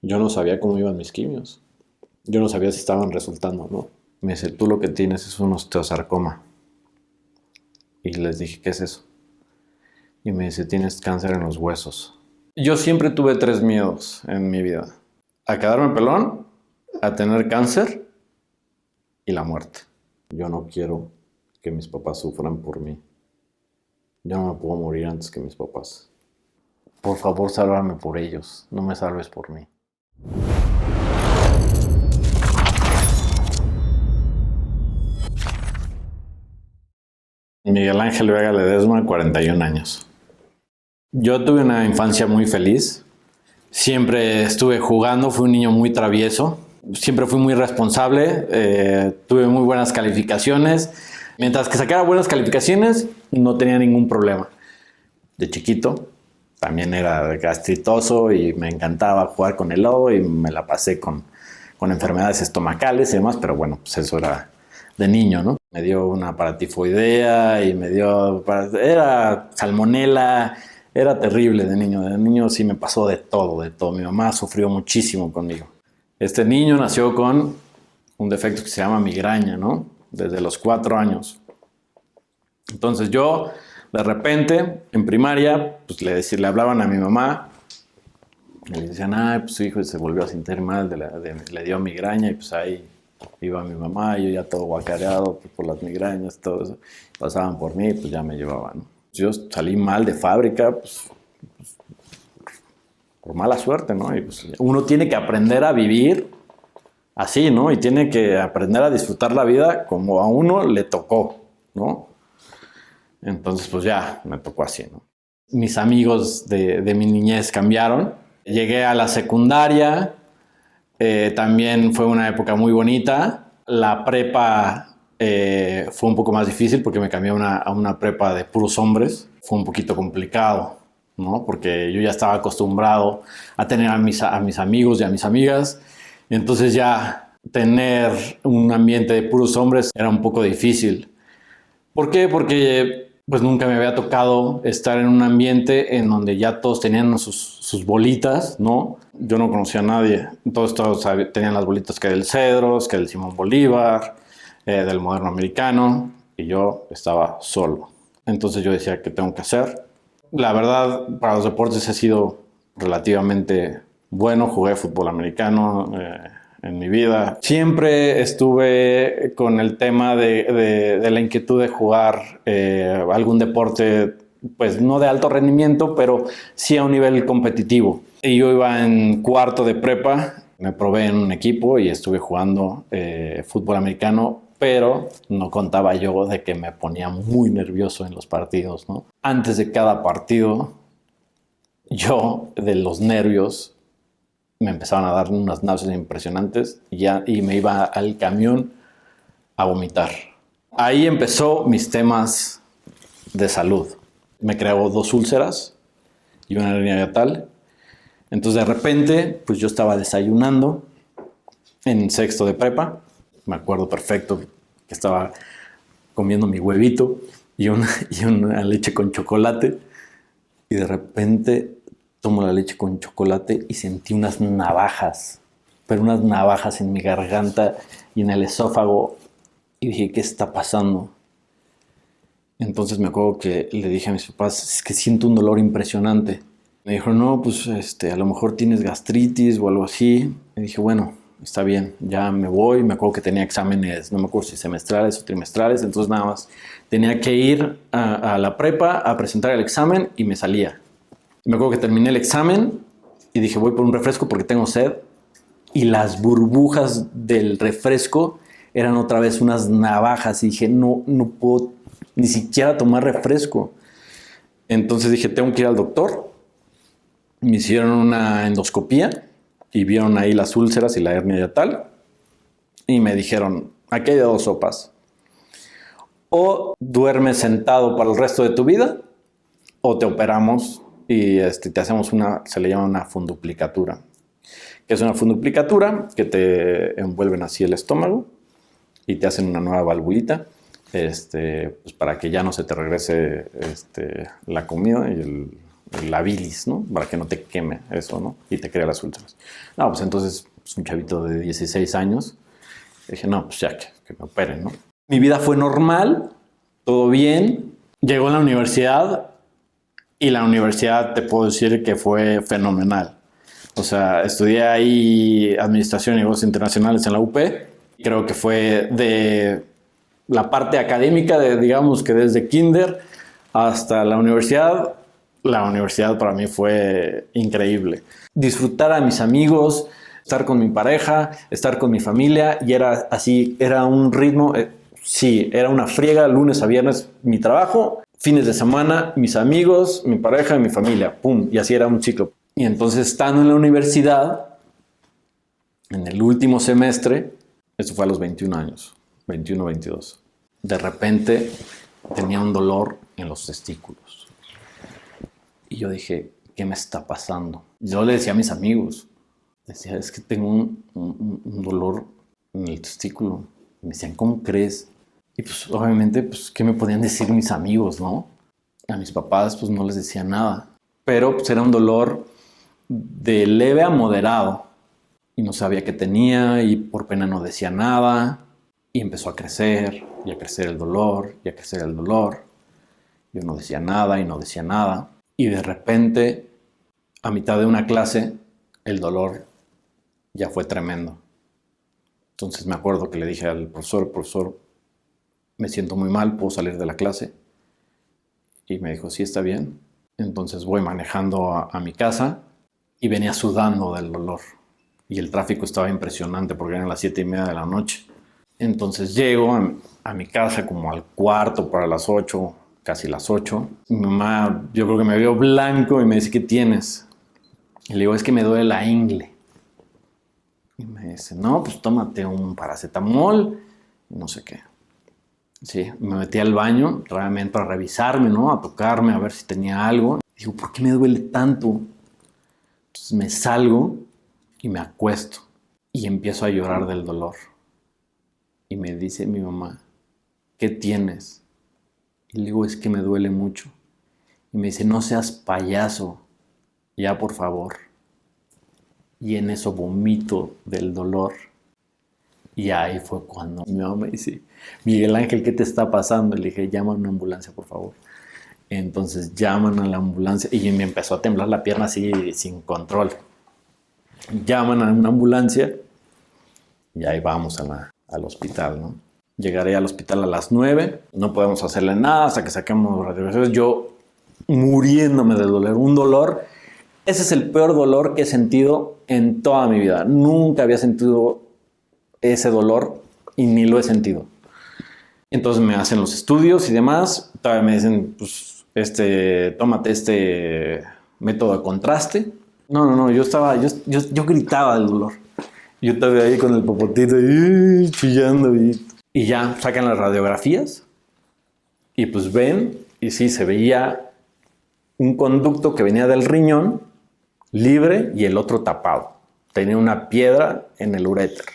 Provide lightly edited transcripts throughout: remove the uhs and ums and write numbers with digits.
Yo no sabía cómo iban mis quimios. Yo no sabía si estaban resultando o no. Me dice, tú lo que tienes es un osteosarcoma. Y les dije, ¿qué es eso? Y me dice, tienes cáncer en los huesos. Yo siempre tuve tres miedos en mi vida. A quedarme pelón, a tener cáncer y la muerte. Yo no quiero que mis papás sufran por mí. Yo no me puedo morir antes que mis papás. Por favor, sálvame por ellos. No me salves por mí. Miguel Ángel Vega Ledesma, 41 años. Yo tuve una infancia muy feliz. Siempre estuve jugando, fui un niño muy travieso. Siempre fui muy responsable, tuve muy buenas calificaciones. Mientras que sacara buenas calificaciones, no tenía ningún problema. De chiquito, también era gastritoso y me encantaba jugar con el lobo y me la pasé con enfermedades estomacales y demás, pero bueno, pues eso era de niño, ¿no? Me dio una paratifoidea y me dio... Era salmonela, era terrible de niño. De niño sí me pasó de todo, de todo. Mi mamá sufrió muchísimo conmigo. Este niño nació con un defecto que se llama migraña, ¿no? Desde los 4 años. Entonces yo, de repente, en primaria, pues le hablaban a mi mamá y le decían, ay, pues su hijo se volvió a sentir mal, le dio migraña y pues ahí iba mi mamá, yo ya todo guacareado pues, por las migrañas, todo eso. Pasaban por mí, pues ya me llevaban. Yo salí mal de fábrica, pues por mala suerte, ¿no? Y pues uno tiene que aprender a vivir así, ¿no? Y tiene que aprender a disfrutar la vida como a uno le tocó, ¿no? Entonces, pues ya me tocó así, ¿no? Mis amigos de mi niñez cambiaron. Llegué a la secundaria, también fue una época muy bonita. La prepa fue un poco más difícil porque me cambié a una prepa de puros hombres. Fue un poquito complicado, ¿no? Porque yo ya estaba acostumbrado a tener a mis amigos y a mis amigas. Entonces ya tener un ambiente de puros hombres era un poco difícil. ¿Por qué? Porque pues nunca me había tocado estar en un ambiente en donde ya todos tenían sus bolitas, ¿no? Yo no conocía a nadie. Todos tenían las bolitas que del Cedros, que del Simón Bolívar, del Moderno Americano, y yo estaba solo. Entonces yo decía, ¿qué tengo que hacer? La verdad, para los deportes he sido relativamente bueno. Jugué fútbol americano en mi vida. Siempre estuve con el tema de la inquietud de jugar algún deporte, pues no de alto rendimiento, pero sí a un nivel competitivo. Y yo iba en cuarto de prepa, me probé en un equipo y estuve jugando fútbol americano, pero no contaba yo de que me ponía muy nervioso en los partidos, ¿no? Antes de cada partido, yo de los nervios me empezaban a dar unas náuseas impresionantes y me iba al camión a vomitar. Ahí empezó mis temas de salud. Me creó 2 úlceras y una hernia hiatal. Entonces de repente, pues yo estaba desayunando en sexto de prepa. Me acuerdo perfecto que estaba comiendo mi huevito y una leche con chocolate. Y de repente tomo la leche con chocolate y sentí unas navajas, pero unas navajas en mi garganta y en el esófago. Y dije, ¿qué está pasando? Entonces me acuerdo que le dije a mis papás, es que siento un dolor impresionante. Me dijo, no, pues a lo mejor tienes gastritis o algo así. Y dije, bueno, está bien, ya me voy. Me acuerdo que tenía exámenes, no me acuerdo si semestrales o trimestrales, entonces nada más tenía que ir a la prepa a presentar el examen y me salía. Me acuerdo que terminé el examen y dije, voy por un refresco porque tengo sed. Y las burbujas del refresco eran otra vez unas navajas. Y dije, no puedo ni siquiera tomar refresco. Entonces dije, tengo que ir al doctor. Me hicieron una endoscopía y vieron ahí las úlceras y la hernia hiatal. Y me dijeron, aquí hay de 2 sopas. O duermes sentado para el resto de tu vida o te operamos y te hacemos se le llama una funduplicatura. Que es una funduplicatura que te envuelven así el estómago y te hacen una nueva valvulita, pues para que ya no se te regrese la comida y la bilis, ¿no? Para que no te queme eso, ¿no? Y te crea las úlceras. No, pues entonces, pues, un chavito de 16 años, dije, no, pues ya que me operen, ¿no? Mi vida fue normal, todo bien. Llegó a la universidad y la universidad te puedo decir que fue fenomenal. O sea, estudié ahí Administración y Negocios Internacionales en la UP. Creo que fue de la parte académica, digamos que desde kinder hasta la universidad para mí fue increíble. Disfrutar a mis amigos, estar con mi pareja, estar con mi familia, y era así, era un ritmo, sí, era una friega, lunes a viernes mi trabajo, fines de semana mis amigos, mi pareja y mi familia, pum, y así era un ciclo. Y entonces, estando en la universidad, en el último semestre, esto fue a los 21 años, 21, 22, de repente tenía un dolor en los testículos. Y yo dije, ¿qué me está pasando? Yo le decía a mis amigos, decía, es que tengo un dolor en el testículo. Y me decían, ¿cómo crees? Y pues obviamente, pues, ¿qué me podían decir mis amigos, no? A mis papás, pues no les decía nada. Pero pues era un dolor de leve a moderado. Y no sabía qué tenía y por pena no decía nada. Y empezó a crecer, y a crecer el dolor, y a crecer el dolor. Yo no decía nada y no decía nada. Y de repente, a mitad de una clase, el dolor ya fue tremendo. Entonces me acuerdo que le dije al profesor, me siento muy mal, ¿puedo salir de la clase? Y me dijo, sí, está bien. Entonces voy manejando a mi casa y venía sudando del dolor. Y el tráfico estaba impresionante porque eran las 7:30 de la noche. Entonces llego a mi casa como al cuarto para las 8, casi las 8. Mi mamá, yo creo que me vio blanco y me dice, ¿qué tienes? Y le digo, es que me duele la ingle. Y me dice, no, pues tómate un paracetamol y no sé qué. Sí, me metí al baño realmente para revisarme, ¿no? A tocarme, a ver si tenía algo. Digo, ¿por qué me duele tanto? Entonces me salgo y me acuesto y empiezo a llorar del dolor. Y me dice mi mamá, ¿qué tienes? Y le digo, es que me duele mucho. Y me dice, no seas payaso, ya por favor. Y en eso vomito del dolor. Y ahí fue cuando mi mamá me dice, Miguel Ángel, ¿qué te está pasando? Y le dije, llama a una ambulancia, por favor. Entonces llaman a la ambulancia y me empezó a temblar la pierna así sin control. Llaman a una ambulancia y ahí vamos al hospital, ¿no? Llegaré al hospital a las 9, no podemos hacerle nada hasta que saquemos radiografías. Yo muriéndome de dolor, un dolor. Ese es el peor dolor que he sentido en toda mi vida. Nunca había sentido ese dolor y ni lo he sentido. Entonces me hacen los estudios y demás. Todavía me dicen, pues, tómate este método de contraste. No, yo gritaba del dolor. Yo estaba ahí con el popotito chillando y ya sacan las radiografías y pues ven y sí, se veía un conducto que venía del riñón libre y el otro tapado. Tenía una piedra en el uréter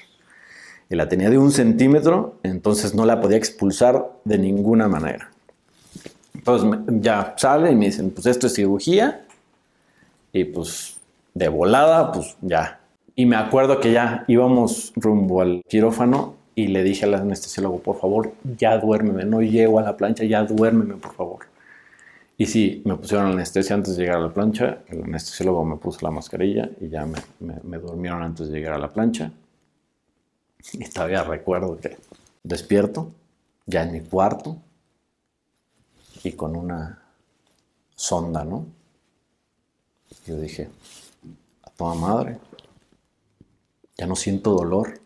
y la tenía de 1 centímetro, entonces no la podía expulsar de ninguna manera. Entonces ya sale y me dicen, pues esto es cirugía y pues de volada, pues ya. Y me acuerdo que ya íbamos rumbo al quirófano y le dije al anestesiólogo, por favor, ya duérmeme, no llego a la plancha, ya duérmeme, por favor. Y sí, me pusieron anestesia antes de llegar a la plancha, el anestesiólogo me puso la mascarilla y ya me durmieron antes de llegar a la plancha. Y todavía recuerdo que despierto, ya en mi cuarto, y con una sonda, ¿no? Yo dije, a toda madre, ya no siento dolor,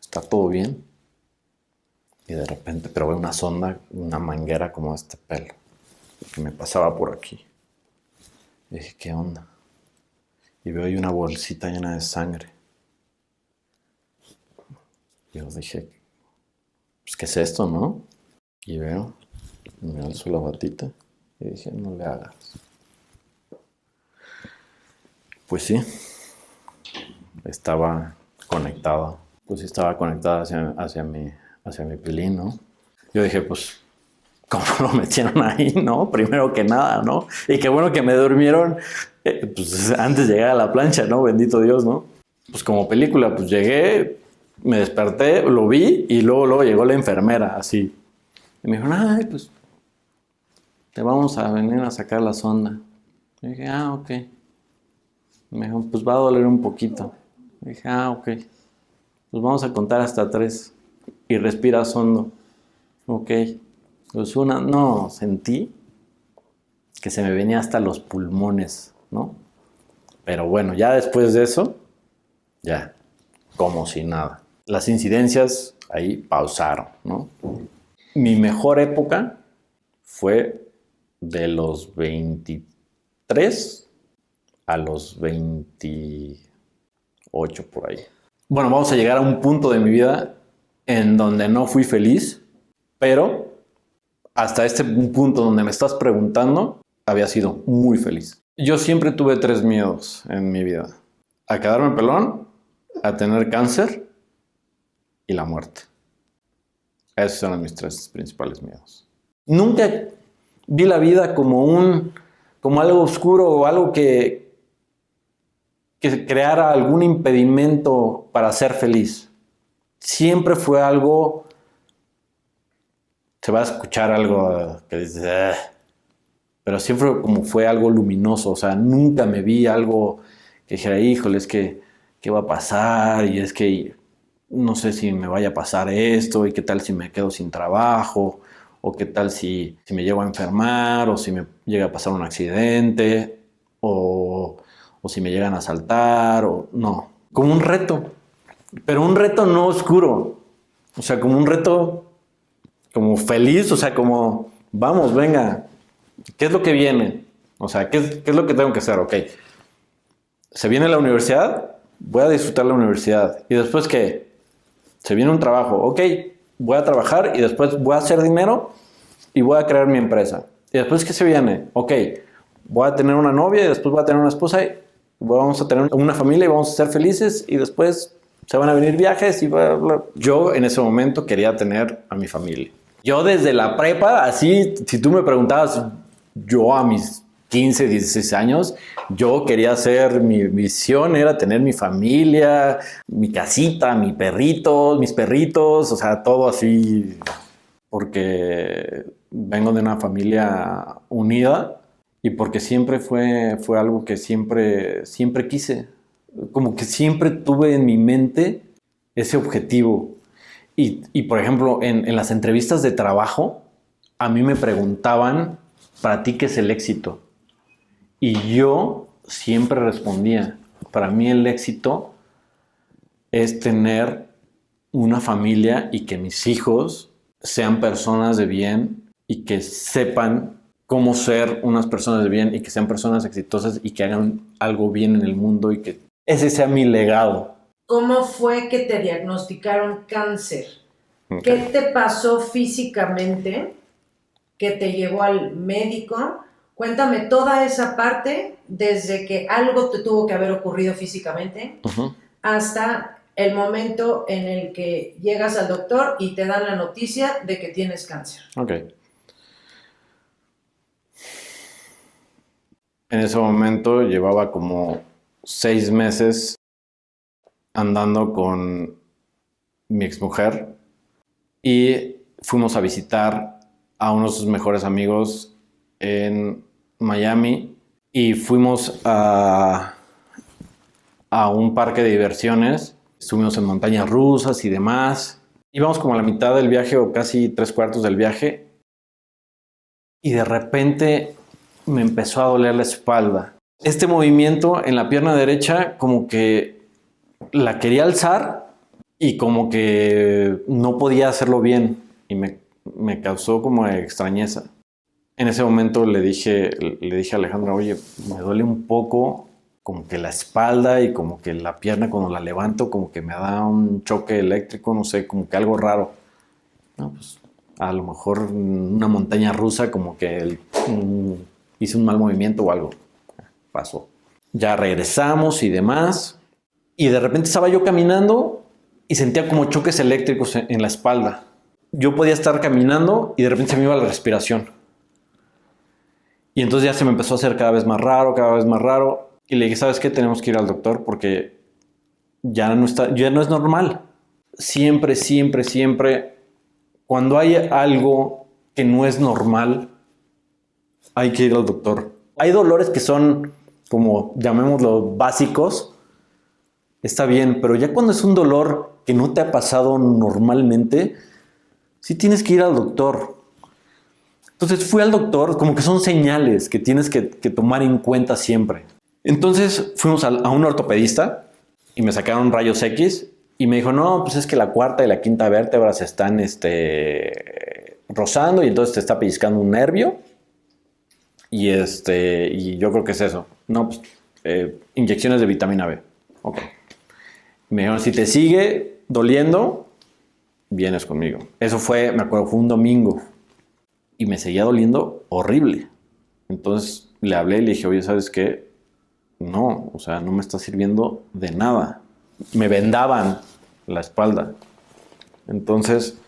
está todo bien. Y de repente, pero veo una sonda, una manguera como este pelo, que me pasaba por aquí. Y dije, ¿qué onda? Y veo ahí una bolsita llena de sangre. Y yo dije, pues, ¿qué es esto, no? Y veo, me alzo la batita y dije, no le hagas. Pues sí, estaba conectada. Pues sí, estaba conectada hacia mi pilín, ¿no? Yo dije, pues, cómo lo metieron ahí, ¿no? Primero que nada, ¿no? Y qué bueno que me durmieron pues antes de llegar a la plancha, ¿no? Bendito Dios, ¿no? Pues como película, pues llegué, me desperté, lo vi y luego llegó la enfermera, así. Y me dijo, ay, pues te vamos a venir a sacar la sonda. Y dije, ok. Y me dijo, pues va a doler un poquito. Y dije, ok. Pues vamos a contar hasta 3 y respiras hondo. Ok. Pues no, sentí que se me venía hasta los pulmones, ¿no? Pero bueno, ya después de eso, ya, como si nada. Las incidencias ahí pausaron, ¿no? Mi mejor época fue de los 23 a los 28 por ahí. Bueno, vamos a llegar a un punto de mi vida en donde no fui feliz, pero hasta este punto donde me estás preguntando, había sido muy feliz. Yo siempre tuve 3 miedos en mi vida. A quedarme pelón, a tener cáncer y la muerte. Esos eran mis 3 principales miedos. Nunca vi la vida como algo oscuro o algo que creara algún impedimento para ser feliz. Siempre fue algo, se va a escuchar algo que dices, pero siempre como fue algo luminoso, o sea, nunca me vi algo que dijera, híjole, es que, ¿qué va a pasar? Y es que no sé si me vaya a pasar esto, y qué tal si me quedo sin trabajo, o qué tal si me llego a enfermar, o si me llega a pasar un accidente, o si me llegan a asaltar, o no. Como un reto, pero un reto no oscuro, o sea, como un reto como feliz, o sea, como, vamos, venga, ¿qué es lo que viene? O sea, ¿qué es lo que tengo que hacer? Ok, se viene la universidad, voy a disfrutar la universidad. ¿Y después qué? Se viene un trabajo, ok, voy a trabajar y después voy a hacer dinero y voy a crear mi empresa. ¿Y después qué se viene? Ok, voy a tener una novia y después voy a tener una esposa y vamos a tener una familia y vamos a ser felices y después se van a venir viajes y bla, bla. Yo en ese momento quería tener a mi familia. Yo desde la prepa, así, si tú me preguntabas, yo a mis 15, 16 años, yo quería hacer, mi visión era tener mi familia, mi casita, mis perritos, o sea, todo así, porque vengo de una familia unida y porque siempre fue algo que siempre quise, como que siempre tuve en mi mente ese objetivo. Y por ejemplo, en las entrevistas de trabajo, a mí me preguntaban, ¿para ti qué es el éxito? Y yo siempre respondía, para mí el éxito es tener una familia y que mis hijos sean personas de bien y que sepan cómo ser unas personas de bien y que sean personas exitosas y que hagan algo bien en el mundo y que ese sea mi legado. ¿Cómo fue que te diagnosticaron cáncer? Okay. ¿Qué te pasó físicamente que te llevó al médico? Cuéntame toda esa parte, desde que algo te tuvo que haber ocurrido físicamente hasta el momento en el que llegas al doctor y te dan la noticia de que tienes cáncer. Ok. En ese momento llevaba como 6 meses andando con mi exmujer y fuimos a visitar a uno de sus mejores amigos en Miami y fuimos a un parque de diversiones. Estuvimos en montañas rusas y demás. Íbamos como a la mitad del viaje o casi 3/4 del viaje y de repente me empezó a doler la espalda. Este movimiento en la pierna derecha como que la quería alzar y como que no podía hacerlo bien y me causó como extrañeza. En ese momento le dije a Alejandra, oye, me duele un poco como que la espalda y como que la pierna cuando la levanto como que me da un choque eléctrico, no sé, como que algo raro. No, pues a lo mejor una montaña rusa como que hice un mal movimiento o algo. Pasó. Ya regresamos y demás. Y de repente estaba yo caminando y sentía como choques eléctricos en la espalda. yo podía estar caminando y de repente se me iba la respiración. Y entonces ya se me empezó a hacer cada vez más raro, cada vez más raro. Y le dije, ¿sabes qué? Tenemos que ir al doctor porque ya no es normal. Siempre, siempre, siempre, cuando hay algo que no es normal, hay que ir al doctor. Hay dolores que son, como llamémoslo, básicos. Está bien, pero ya cuando es un dolor que no te ha pasado normalmente, sí tienes que ir al doctor. Entonces fui al doctor, como que son señales que tienes que tomar en cuenta siempre. Entonces fuimos a un ortopedista y me sacaron rayos X y me dijo, no, pues es que la cuarta y la quinta vértebra se están rozando y entonces te está pellizcando un nervio y yo creo que es eso. No, pues inyecciones de vitamina B. Ok. Me dijeron, si te sigue doliendo, vienes conmigo. Eso fue, me acuerdo, fue un domingo. Y me seguía doliendo horrible. Entonces le hablé y le dije, oye, ¿sabes qué? No, o sea, no me está sirviendo de nada. Me vendaban la espalda. Entonces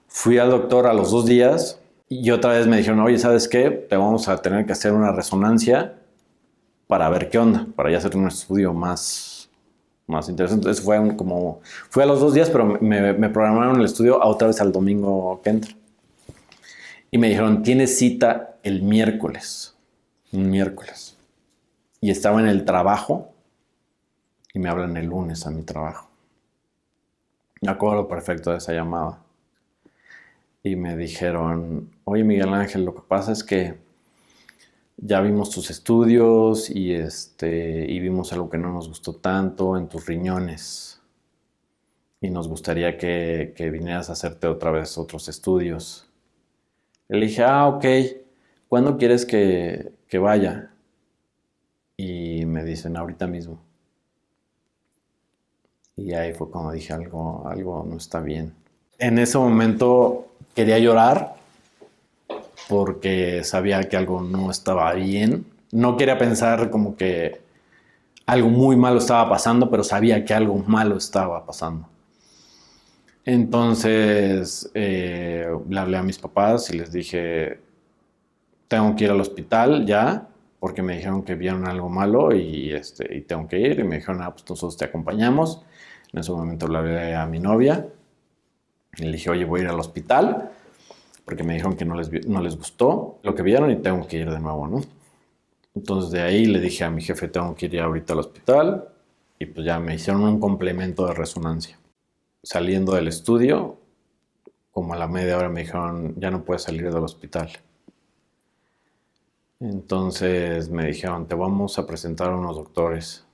fui al doctor a los 2 días y otra vez me dijeron, oye, ¿sabes qué? Te vamos a tener que hacer una resonancia para ver qué onda, para ya hacer un estudio más interesante. Entonces fui a los 2 días, pero me programaron el estudio a otra vez al domingo que entra. Y me dijeron, tienes cita el miércoles. Un miércoles. Y estaba en el trabajo y me hablan el lunes a mi trabajo. Me acuerdo perfecto de esa llamada. Y me dijeron, oye Miguel Ángel, lo que pasa es que ya vimos tus estudios y vimos algo que no nos gustó tanto en tus riñones. Y nos gustaría que vinieras a hacerte otra vez otros estudios. Le dije, ok, ¿cuándo quieres que vaya? Y me dicen, ahorita mismo. Y ahí fue cuando dije, algo no está bien. En ese momento quería llorar porque sabía que algo no estaba bien. No quería pensar como que algo muy malo estaba pasando, pero sabía que algo malo estaba pasando. Entonces le hablé a mis papás y les dije, tengo que ir al hospital ya, porque me dijeron que vieron algo malo y tengo que ir. Y me dijeron, pues nosotros te acompañamos. En ese momento le hablé a mi novia y le dije, oye, voy a ir al hospital, porque me dijeron que no les gustó lo que vieron y tengo que ir de nuevo, ¿no? Entonces de ahí le dije a mi jefe, tengo que ir ahorita al hospital, y pues ya me hicieron un complemento de resonancia. Saliendo del estudio, como a la media hora me dijeron, ya no puedes salir del hospital. Entonces me dijeron, te vamos a presentar a unos doctores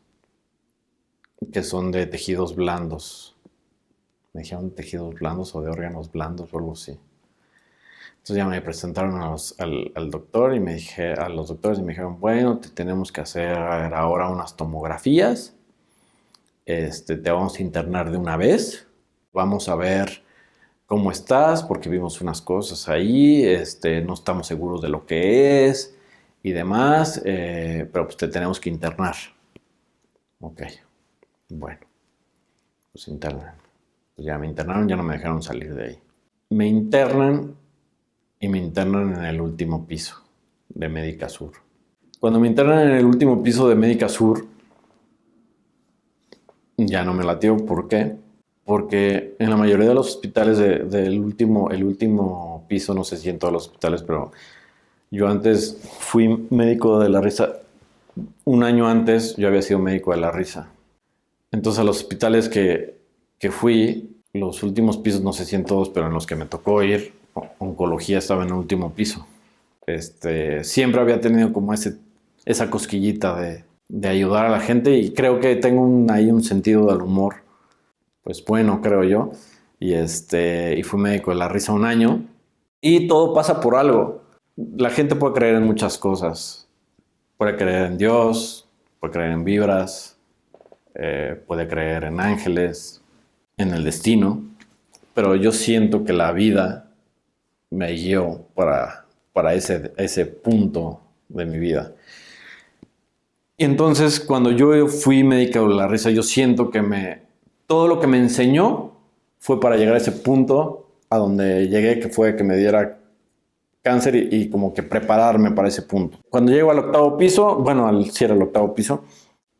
que son de tejidos blandos. Me dijeron tejidos blandos o de órganos blandos o algo así. Entonces ya me presentaron al doctor y a los doctores y me dijeron, bueno, te tenemos que hacer ahora unas tomografías. Te vamos a internar de una vez. Vamos a ver cómo estás, porque vimos unas cosas ahí. No estamos seguros de lo que es y demás, pero pues te tenemos que internar. Ok, bueno, pues internan. Pues ya me internaron, ya no me dejaron salir de ahí. Me internan y me internan en el último piso de Médica Sur. Cuando me internan en el último piso de Médica Sur, ya no me latió. ¿Por qué? Porque en la mayoría de los hospitales el último piso, no sé si en todos los hospitales, pero yo antes fui médico de la risa. Un año antes yo había sido médico de la risa. Entonces a los hospitales que fui, los últimos pisos, no sé si en todos, pero en los que me tocó ir, oncología estaba en el último piso. Siempre había tenido como esa cosquillita de ayudar a la gente, y creo que tengo ahí un sentido del humor, pues bueno, creo yo. Y fui médico de la risa un año, y todo pasa por algo. La gente puede creer en muchas cosas. Puede creer en Dios, puede creer en vibras, puede creer en ángeles, en el destino, pero yo siento que la vida me guió para ese punto de mi vida. Y entonces, cuando yo fui médico de la risa, yo siento que todo lo que me enseñó fue para llegar a ese punto a donde llegué, que fue que me diera cáncer y como que prepararme para ese punto. Cuando llego al octavo piso, sí era el octavo piso,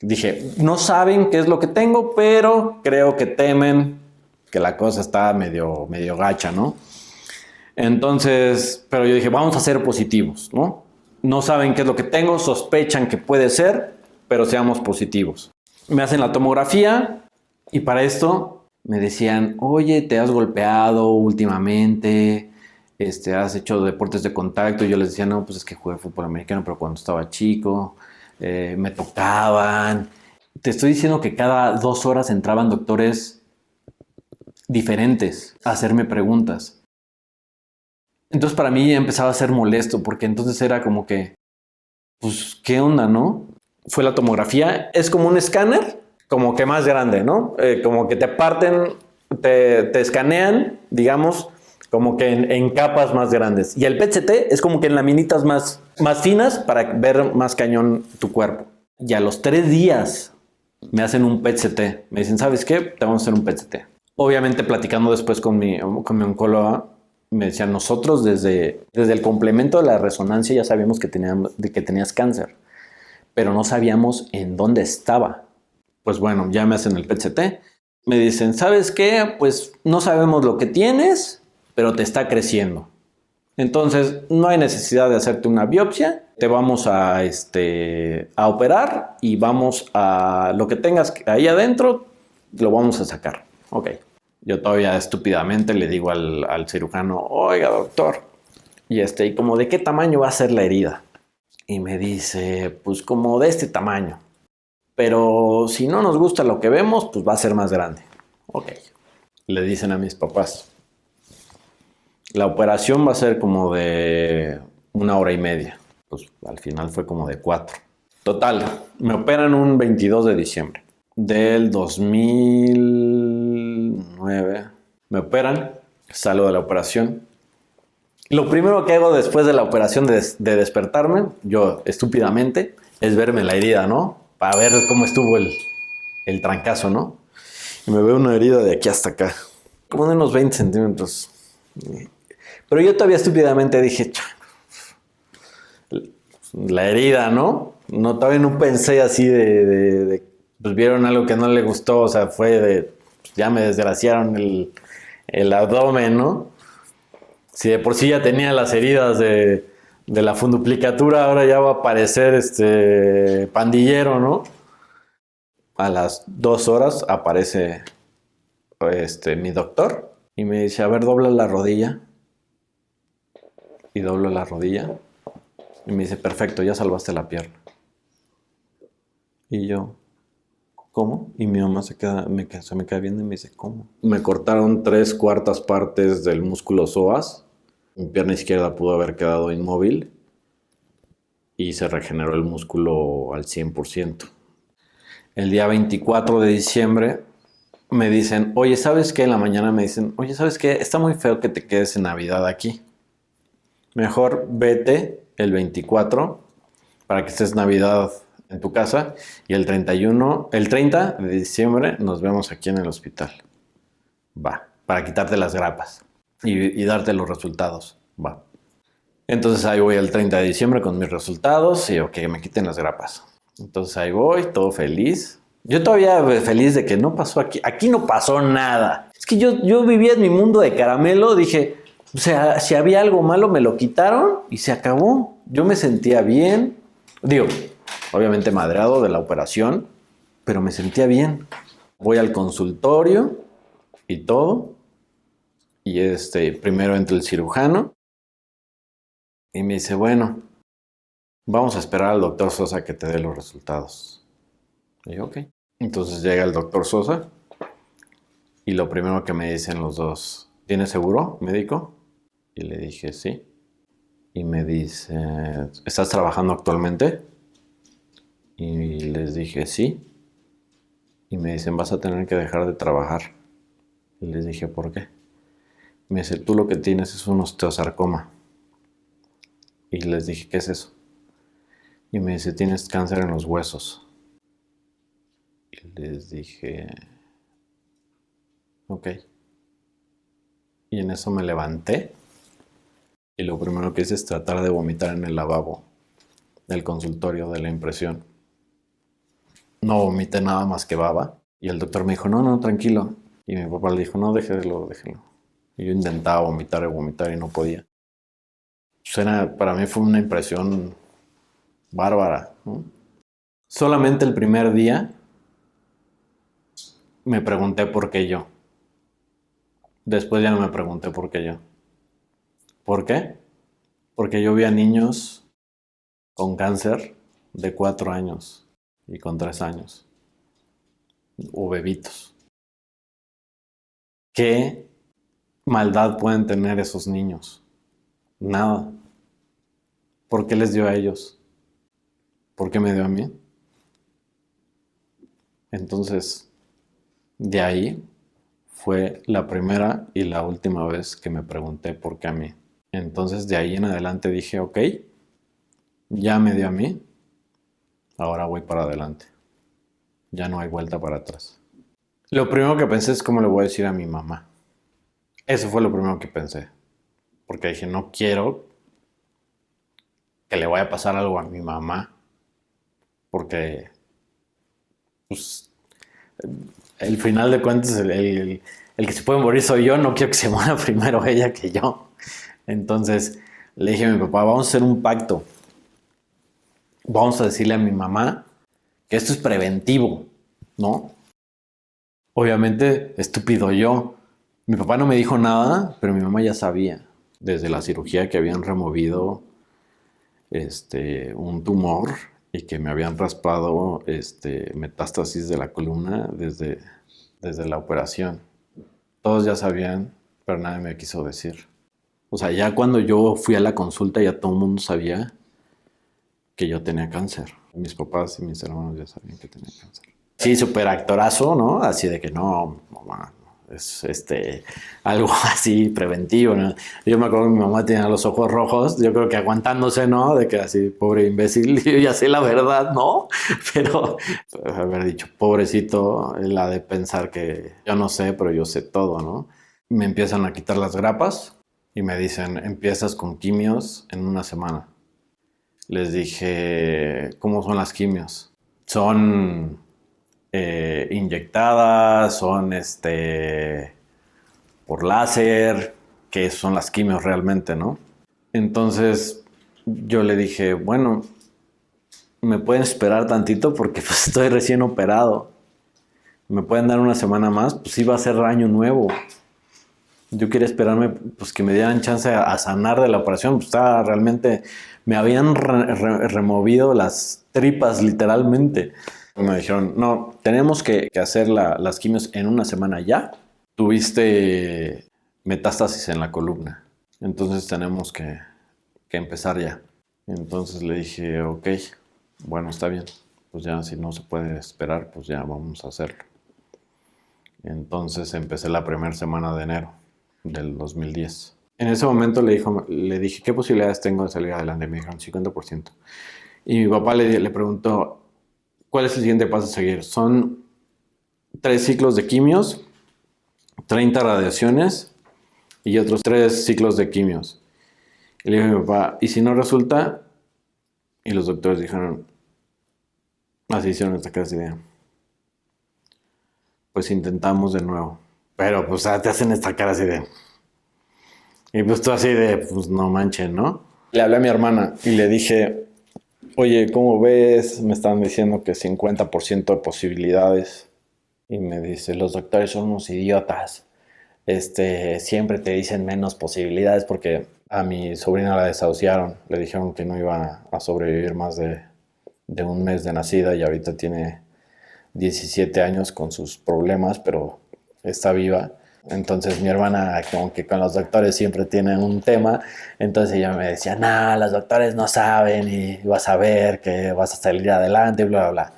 dije, no saben qué es lo que tengo, pero creo que temen que la cosa está medio gacha, ¿no? Entonces, pero yo dije, vamos a ser positivos, ¿no? No saben qué es lo que tengo, sospechan que puede ser, pero seamos positivos. Me hacen la tomografía y para esto me decían, oye, ¿te has golpeado últimamente? ¿Has hecho deportes de contacto? Y yo les decía, no, pues es que jugué fútbol americano, pero cuando estaba chico, me tocaban. Te estoy diciendo que cada 2 horas entraban doctores diferentes a hacerme preguntas. Entonces para mí empezaba a ser molesto, porque entonces era como que, pues, ¿qué onda, no? Fue la tomografía, es como un escáner, como que más grande, ¿no? Como que te parten, te escanean, digamos, como que en capas más grandes. Y el PET-CT es como que en laminitas más finas para ver más cañón tu cuerpo. Y a los 3 días me hacen un PET-CT. Me dicen, ¿sabes qué? Te vamos a hacer un PET-CT. Obviamente platicando después con mi oncóloga, me decían, nosotros desde el complemento de la resonancia ya sabíamos que tenías cáncer, pero no sabíamos en dónde estaba. Pues bueno, ya me hacen el PET-CT. Me dicen, ¿sabes qué? Pues no sabemos lo que tienes, pero te está creciendo. Entonces, no hay necesidad de hacerte una biopsia. Te vamos a operar y vamos a... Lo que tengas ahí adentro, lo vamos a sacar. Ok. Yo todavía estúpidamente le digo al cirujano, oiga, doctor, y como de qué tamaño va a ser la herida. Y me dice, pues como de este tamaño. Pero si no nos gusta lo que vemos, pues va a ser más grande. Ok. Le dicen a mis papás, la operación va a ser como de 1 hora y media. Pues al final fue como de 4. Total, me operan un 22 de diciembre del 2009. Me operan, salgo de la operación. Lo primero que hago después de la operación de despertarme, yo estúpidamente, es verme la herida, ¿no? Para ver cómo estuvo el trancazo, ¿no? Y me veo una herida de aquí hasta acá, como de unos 20 centímetros. Pero yo todavía estúpidamente dije, la herida, ¿no? No, todavía no pensé así pues vieron algo que no le gustó, o sea, fue pues ya me desgraciaron el abdomen, ¿no? Si de por sí ya tenía las heridas de la funduplicatura, ahora ya va a aparecer pandillero, ¿no? A las 2 horas aparece mi doctor y me dice, a ver, dobla la rodilla. Y doblo la rodilla. Y me dice, perfecto, ya salvaste la pierna. Y yo, ¿cómo? Y mi mamá se me queda viendo y me dice, ¿cómo? Me cortaron 3/4 partes del músculo psoas. Mi pierna izquierda pudo haber quedado inmóvil y se regeneró el músculo al 100%. El día 24 de diciembre me dicen, oye, ¿sabes qué? En la mañana me dicen, oye, ¿sabes qué? Está muy feo que te quedes en Navidad aquí. Mejor vete el 24 para que estés Navidad en tu casa y el 30 de diciembre nos vemos aquí en el hospital. Va, para quitarte las grapas y darte los resultados. Va. Entonces ahí voy el 30 de diciembre con mis resultados y que me quiten las grapas. Entonces ahí voy, todo feliz. Yo todavía feliz de que no pasó aquí no pasó nada. Es que yo vivía en mi mundo de caramelo, dije, o sea, si había algo malo me lo quitaron y se acabó. Yo me sentía bien. Digo, obviamente madreado de la operación, pero me sentía bien. Voy al consultorio y todo. Y primero entra el cirujano y me dice, bueno, vamos a esperar al doctor Sosa que te dé los resultados. Y yo, ok. Entonces llega el doctor Sosa y lo primero que me dicen los dos, ¿tienes seguro médico? Y le dije, sí. Y me dice, ¿estás trabajando actualmente? Y les dije, sí. Y me dicen, vas a tener que dejar de trabajar. Y les dije, ¿por qué? Me dice, tú lo que tienes es un osteosarcoma. Y les dije, ¿qué es eso? Y me dice, tienes cáncer en los huesos. Y les dije, ok. y en eso me levanté y lo primero que hice es tratar de vomitar en el lavabo del consultorio de la impresión. No vomité nada más que baba y el doctor me dijo, no, tranquilo. Y mi papá le dijo, no, déjelo. Y yo intentaba vomitar y no podía. Para mí fue una impresión bárbara, ¿no? Solamente el primer día me pregunté por qué yo. Después ya no me pregunté por qué yo. ¿Por qué? Porque yo vi a niños con cáncer de 4 años y con 3 años. O bebitos. ¿Qué maldad pueden tener esos niños? Nada. ¿Por qué les dio a ellos? ¿Por qué me dio a mí? Entonces, de ahí fue la primera y la última vez que me pregunté por qué a mí. Entonces, de ahí en adelante dije, ok, ya me dio a mí, ahora voy para adelante. Ya no hay vuelta para atrás. Lo primero que pensé es cómo le voy a decir a mi mamá. Eso fue lo primero que pensé. Porque dije, no quiero que le vaya a pasar algo a mi mamá. Porque, pues, el final de cuentas, el que se puede morir soy yo. No quiero que se muera primero ella que yo. Entonces, le dije a mi papá, vamos a hacer un pacto. Vamos a decirle a mi mamá que esto es preventivo, ¿no? Obviamente, estúpido yo. Mi papá no me dijo nada, pero mi mamá ya sabía. Desde la cirugía que habían removido un tumor y que me habían raspado metástasis de la columna desde la operación. Todos ya sabían, pero nadie me quiso decir. O sea, ya cuando yo fui a la consulta ya todo el mundo sabía que yo tenía cáncer. Mis papás y mis hermanos ya sabían que tenía cáncer. Sí, súper actorazo, ¿no? Así de que no, mamá, es algo así preventivo, ¿no? Yo me acuerdo que mi mamá tenía los ojos rojos, yo creo que aguantándose, ¿no? De que así, pobre imbécil, yo ya sé la verdad, ¿no? Pero haber dicho, pobrecito, la de pensar que yo no sé, pero yo sé todo, ¿no? Me empiezan a quitar las grapas y me dicen, empiezas con quimios en 1 semana. Les dije, ¿cómo son las quimios? Son inyectadas, son por láser, que son las quimios realmente, ¿no? Entonces yo le dije, bueno, ¿me pueden esperar tantito? Porque pues estoy recién operado. ¿Me pueden dar 1 semana más? Pues sí va a ser año nuevo. Yo quería esperarme, pues que me dieran chance a sanar de la operación. Pues estaba realmente, me habían removido las tripas literalmente. Me dijeron, no, tenemos que hacer las quimios en 1 semana ya. Tuviste metástasis en la columna, entonces tenemos que empezar ya. Entonces le dije, ok, bueno, está bien. Pues ya si no se puede esperar, pues ya vamos a hacerlo. Entonces empecé la primera semana de enero del 2010. En ese momento le dije, ¿qué posibilidades tengo de salir adelante? Me dijeron 50%. Y mi papá le preguntó, ¿cuál es el siguiente paso a seguir? Son 3 ciclos de quimios, 30 radiaciones y otros 3 ciclos de quimios. Y le dije a mi papá, ¿y si no resulta? Y los doctores dijeron, así hicieron esta clase de idea. Pues intentamos de nuevo. Pero pues te hacen esta cara así de... Y pues tú así de, pues no manchen, ¿no? Le hablé a mi hermana y le dije, oye, ¿cómo ves? Me están diciendo que 50% de posibilidades. Y me dice, los doctores son unos idiotas. Siempre te dicen menos posibilidades porque a mi sobrina la desahuciaron. Le dijeron que no iba a sobrevivir más de 1 mes de nacida y ahorita tiene 17 años con sus problemas, pero está viva. Entonces mi hermana como que con los doctores siempre tiene un tema, entonces ella me decía, no, los doctores no saben y vas a ver que vas a salir adelante, bla, bla, bla.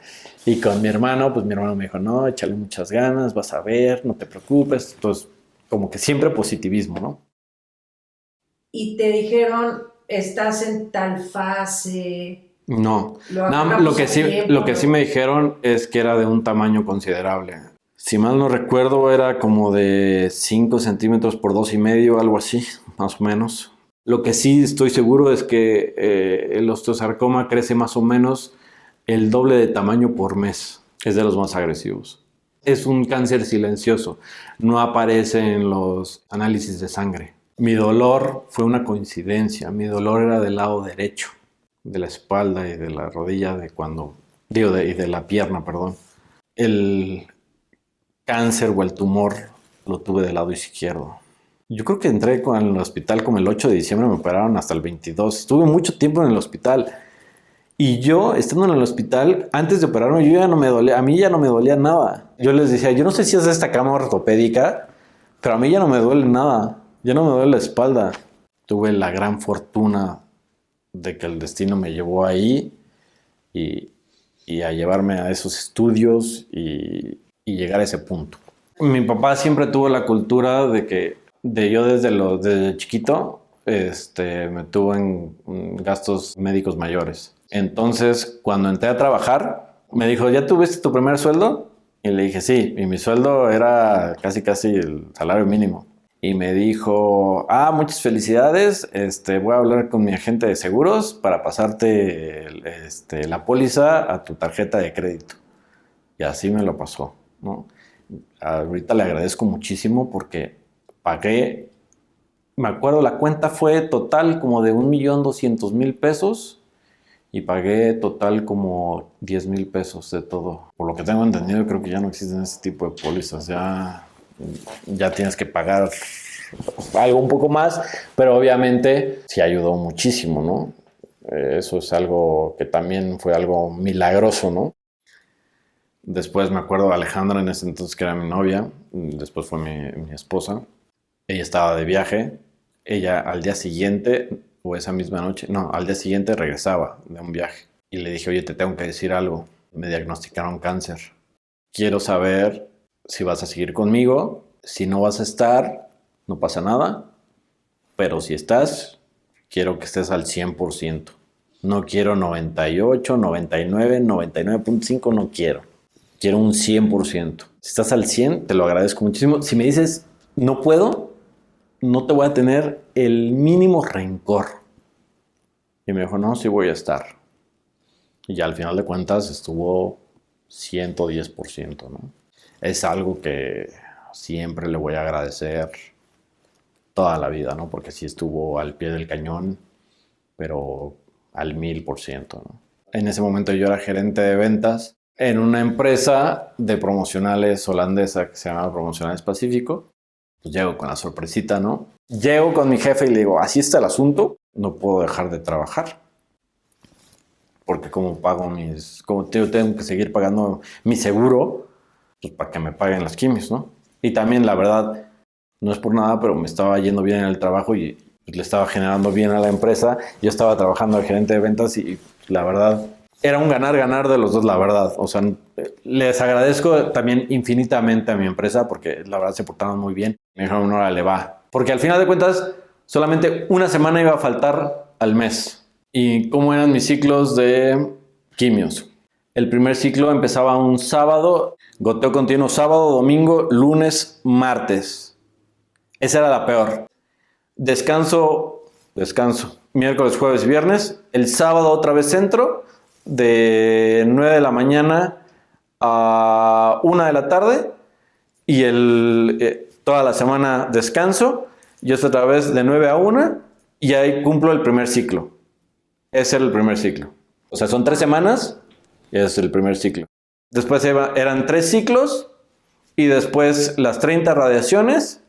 Y con mi hermano, pues mi hermano me dijo, no, échale muchas ganas, vas a ver, no te preocupes. Entonces, como que siempre positivismo, ¿no? Y te dijeron, estás en tal fase. No, lo que sí me dijeron es que era de un tamaño considerable. Si mal no recuerdo, era como de 5 centímetros por 2,5, algo así, más o menos. Lo que sí estoy seguro es que el osteosarcoma crece más o menos el doble de tamaño por mes. Es de los más agresivos. Es un cáncer silencioso. No aparece en los análisis de sangre. Mi dolor fue una coincidencia. Mi dolor era del lado derecho, de la espalda y de la rodilla, y de la pierna, perdón. El cáncer o el tumor lo tuve del lado izquierdo. Yo creo que entré al hospital como el 8 de diciembre, me operaron hasta el 22. Estuve mucho tiempo en el hospital. Y yo, estando en el hospital, antes de operarme, a mí ya no me dolía nada. Yo les decía, yo no sé si es esta cama ortopédica, pero a mí ya no me duele nada. Ya no me duele la espalda. Tuve la gran fortuna de que el destino me llevó ahí y a llevarme a esos estudios y llegar a ese punto. Mi papá siempre tuvo la cultura yo desde chiquito, me tuvo en gastos médicos mayores. Entonces, cuando entré a trabajar, me dijo, ¿ya tuviste tu primer sueldo? Y le dije, sí, y mi sueldo era casi el salario mínimo. Y me dijo, muchas felicidades, voy a hablar con mi agente de seguros para pasarte la póliza a tu tarjeta de crédito. Y así me lo pasó, ¿no? Ahorita le agradezco muchísimo porque pagué, me acuerdo, la cuenta fue total como de 1,200,000 pesos y pagué total como 10,000 pesos de todo. Por lo que tengo entendido, creo que ya no existen ese tipo de pólizas, ya tienes que pagar algo un poco más, pero obviamente sí ayudó muchísimo, ¿no? Eso es algo que también fue algo milagroso, ¿no? Después me acuerdo de Alejandra, en ese entonces que era mi novia, después fue mi esposa. Ella estaba de viaje, ella al día siguiente, o esa misma noche, no, al día siguiente regresaba de un viaje. Y le dije, oye, te tengo que decir algo, me diagnosticaron cáncer. Quiero saber si vas a seguir conmigo, si no vas a estar, no pasa nada, pero si estás, quiero que estés al 100%. No quiero 98, 99, 99.5, no quiero. Quiero un 100%. Si estás al 100, te lo agradezco muchísimo. Si me dices, no puedo, no te voy a tener el mínimo rencor. Y me dijo, no, sí voy a estar. Y ya al final de cuentas estuvo 110%, ¿no? Es algo que siempre le voy a agradecer toda la vida, ¿no? Porque sí estuvo al pie del cañón, pero al 1000%, ¿no? En ese momento yo era gerente de ventas en una empresa de promocionales holandesa que se llama Promocionales Pacífico. Pues llego con la sorpresita, ¿no? Llego con mi jefe y le digo, así está el asunto, no puedo dejar de trabajar. Porque como yo tengo que seguir pagando mi seguro, pues para que me paguen las quimios, ¿no? Y también, la verdad, no es por nada, pero me estaba yendo bien en el trabajo y le estaba generando bien a la empresa. Yo estaba trabajando de gerente de ventas y la verdad, era un ganar-ganar de los dos, la verdad. O sea, les agradezco también infinitamente a mi empresa porque la verdad se portaron muy bien. Me dijeron, órale, va. Porque al final de cuentas, solamente una semana iba a faltar al mes. ¿Y cómo eran mis ciclos de quimios? El primer ciclo empezaba un sábado, goteo continuo sábado, domingo, lunes, martes. Esa era la peor. Descanso, miércoles, jueves, viernes. El sábado otra vez centro, de 9 de la mañana a 1 de la tarde. Y toda la semana descanso. Y otra vez de 9 a 1. Y ahí cumplo el primer ciclo. Ese era el primer ciclo. O sea, son 3 semanas y es el primer ciclo. Después eran 3 ciclos y después las 30 radiaciones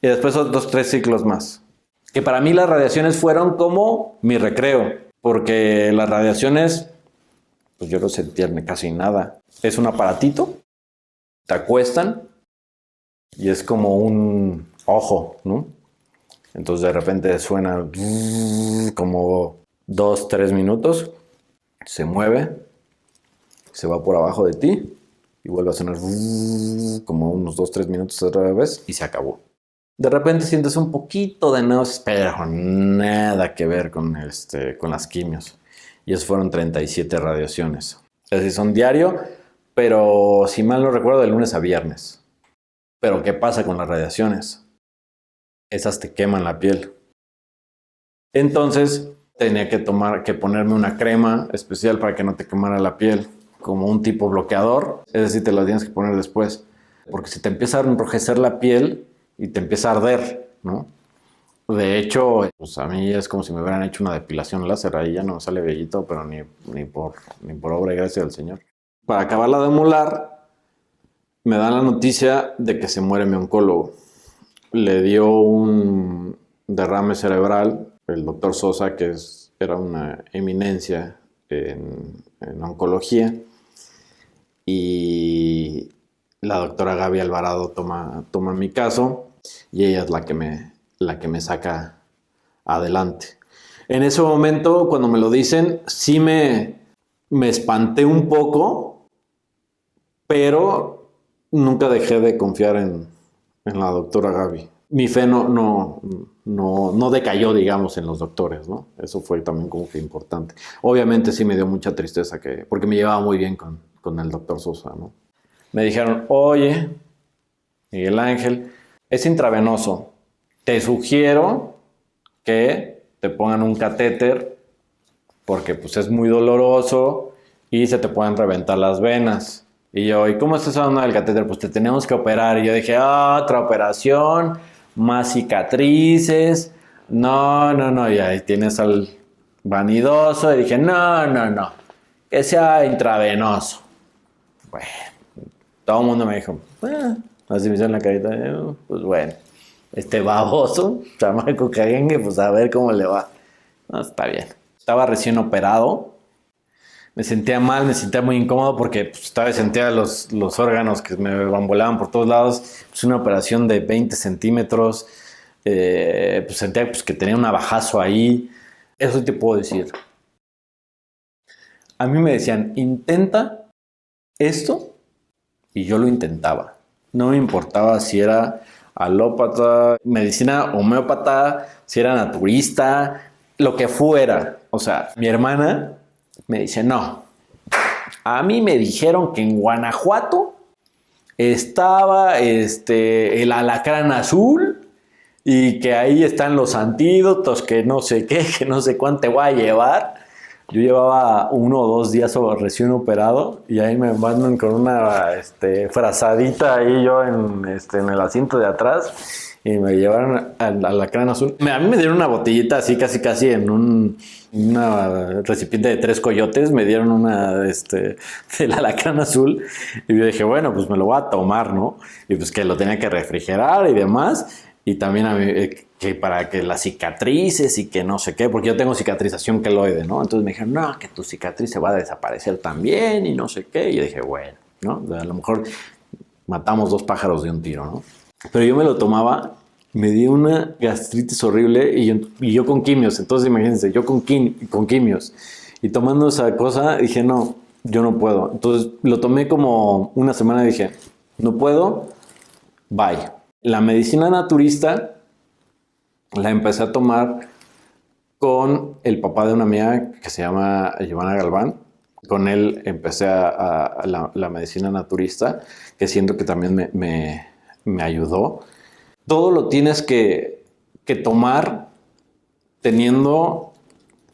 y después otros 3 ciclos más. Que para mí las radiaciones fueron como mi recreo, porque las radiaciones, pues yo no sentía casi nada. Es un aparatito, te acuestan y es como un ojo, ¿no? Entonces de repente suena como 2-3 minutos, se mueve, se va por abajo de ti y vuelve a sonar como unos 2-3 minutos otra vez y se acabó. De repente sientes un poquito de náuseas, pero nada que ver con las quimios. Y esos fueron 37 radiaciones. Es decir, son diario, pero si mal no recuerdo, de lunes a viernes. Pero ¿qué pasa con las radiaciones? Esas te queman la piel. Entonces tenía que ponerme una crema especial para que no te quemara la piel, como un tipo bloqueador. Es decir, te la tienes que poner después, porque si te empieza a enrojecer la piel y te empieza a arder, ¿no? De hecho, pues a mí es como si me hubieran hecho una depilación láser. Ahí ya no me sale bellito, pero ni por obra y gracia del Señor. Para acabarla de molar, me dan la noticia de que se muere mi oncólogo. Le dio un derrame cerebral el doctor Sosa, que era una eminencia en oncología, y la doctora Gaby Alvarado toma mi caso y ella es la que me saca adelante. En ese momento, cuando me lo dicen, sí me espanté un poco, pero nunca dejé de confiar en la doctora Gaby. Mi fe no decayó, digamos, en los doctores, ¿no? Eso fue también como que importante. Obviamente sí me dio mucha tristeza porque me llevaba muy bien con el doctor Sosa, ¿no? Me dijeron, oye, Miguel Ángel, es intravenoso. Te sugiero que te pongan un catéter porque pues es muy doloroso y se te pueden reventar las venas. Y yo, ¿y cómo estás hablando del catéter? Pues te tenemos que operar. Y yo dije, otra operación, más cicatrices. No. Y ahí tienes al vanidoso. Y dije, no. Que sea intravenoso. Bueno, todo el mundo me dijo, así me hicieron la carita. Pues bueno, este baboso, chamaco caguengue, pues a ver cómo le va. No, está bien. Estaba recién operado. Me sentía mal, me sentía muy incómodo porque pues, todavía sentía los órganos que me bambolaban por todos lados. Pues una operación de 20 centímetros. Pues sentía pues, que tenía un navajazo ahí. Eso te puedo decir. A mí me decían, intenta esto. Y yo lo intentaba. No me importaba si era alópata, medicina homeópata, si era naturista, lo que fuera. O sea, mi hermana me dice, no, a mí me dijeron que en Guanajuato estaba el alacrán azul y que ahí están los antídotos, que no sé qué, que no sé cuánto te voy a llevar. Yo llevaba 1 o 2 días recién operado y ahí me mandan con una frazadita ahí yo en el asiento de atrás y me llevaron al alacrán azul. A mí me dieron una botellita así casi en una recipiente de 3 coyotes, me dieron una del alacrán azul y yo dije, bueno, pues me lo voy a tomar, ¿no? Y pues que lo tenía que refrigerar y demás. Y también a mí, que para que las cicatrices y que no sé qué, porque yo tengo cicatrización queloide, ¿no? Entonces me dijeron, no, que tu cicatriz se va a desaparecer también y no sé qué. Y yo dije, bueno, ¿no? A lo mejor matamos 2 pájaros de un tiro, ¿no? Pero yo me lo tomaba, me dio una gastritis horrible y yo con quimios. Entonces imagínense, yo con quimios y tomando esa cosa, dije, no, yo no puedo. Entonces lo tomé como una semana y dije, no puedo, bye. La medicina naturista la empecé a tomar con el papá de una amiga que se llama Giovanna Galván. Con él empecé a la medicina naturista, que siento que también me ayudó. Todo lo tienes que tomar teniendo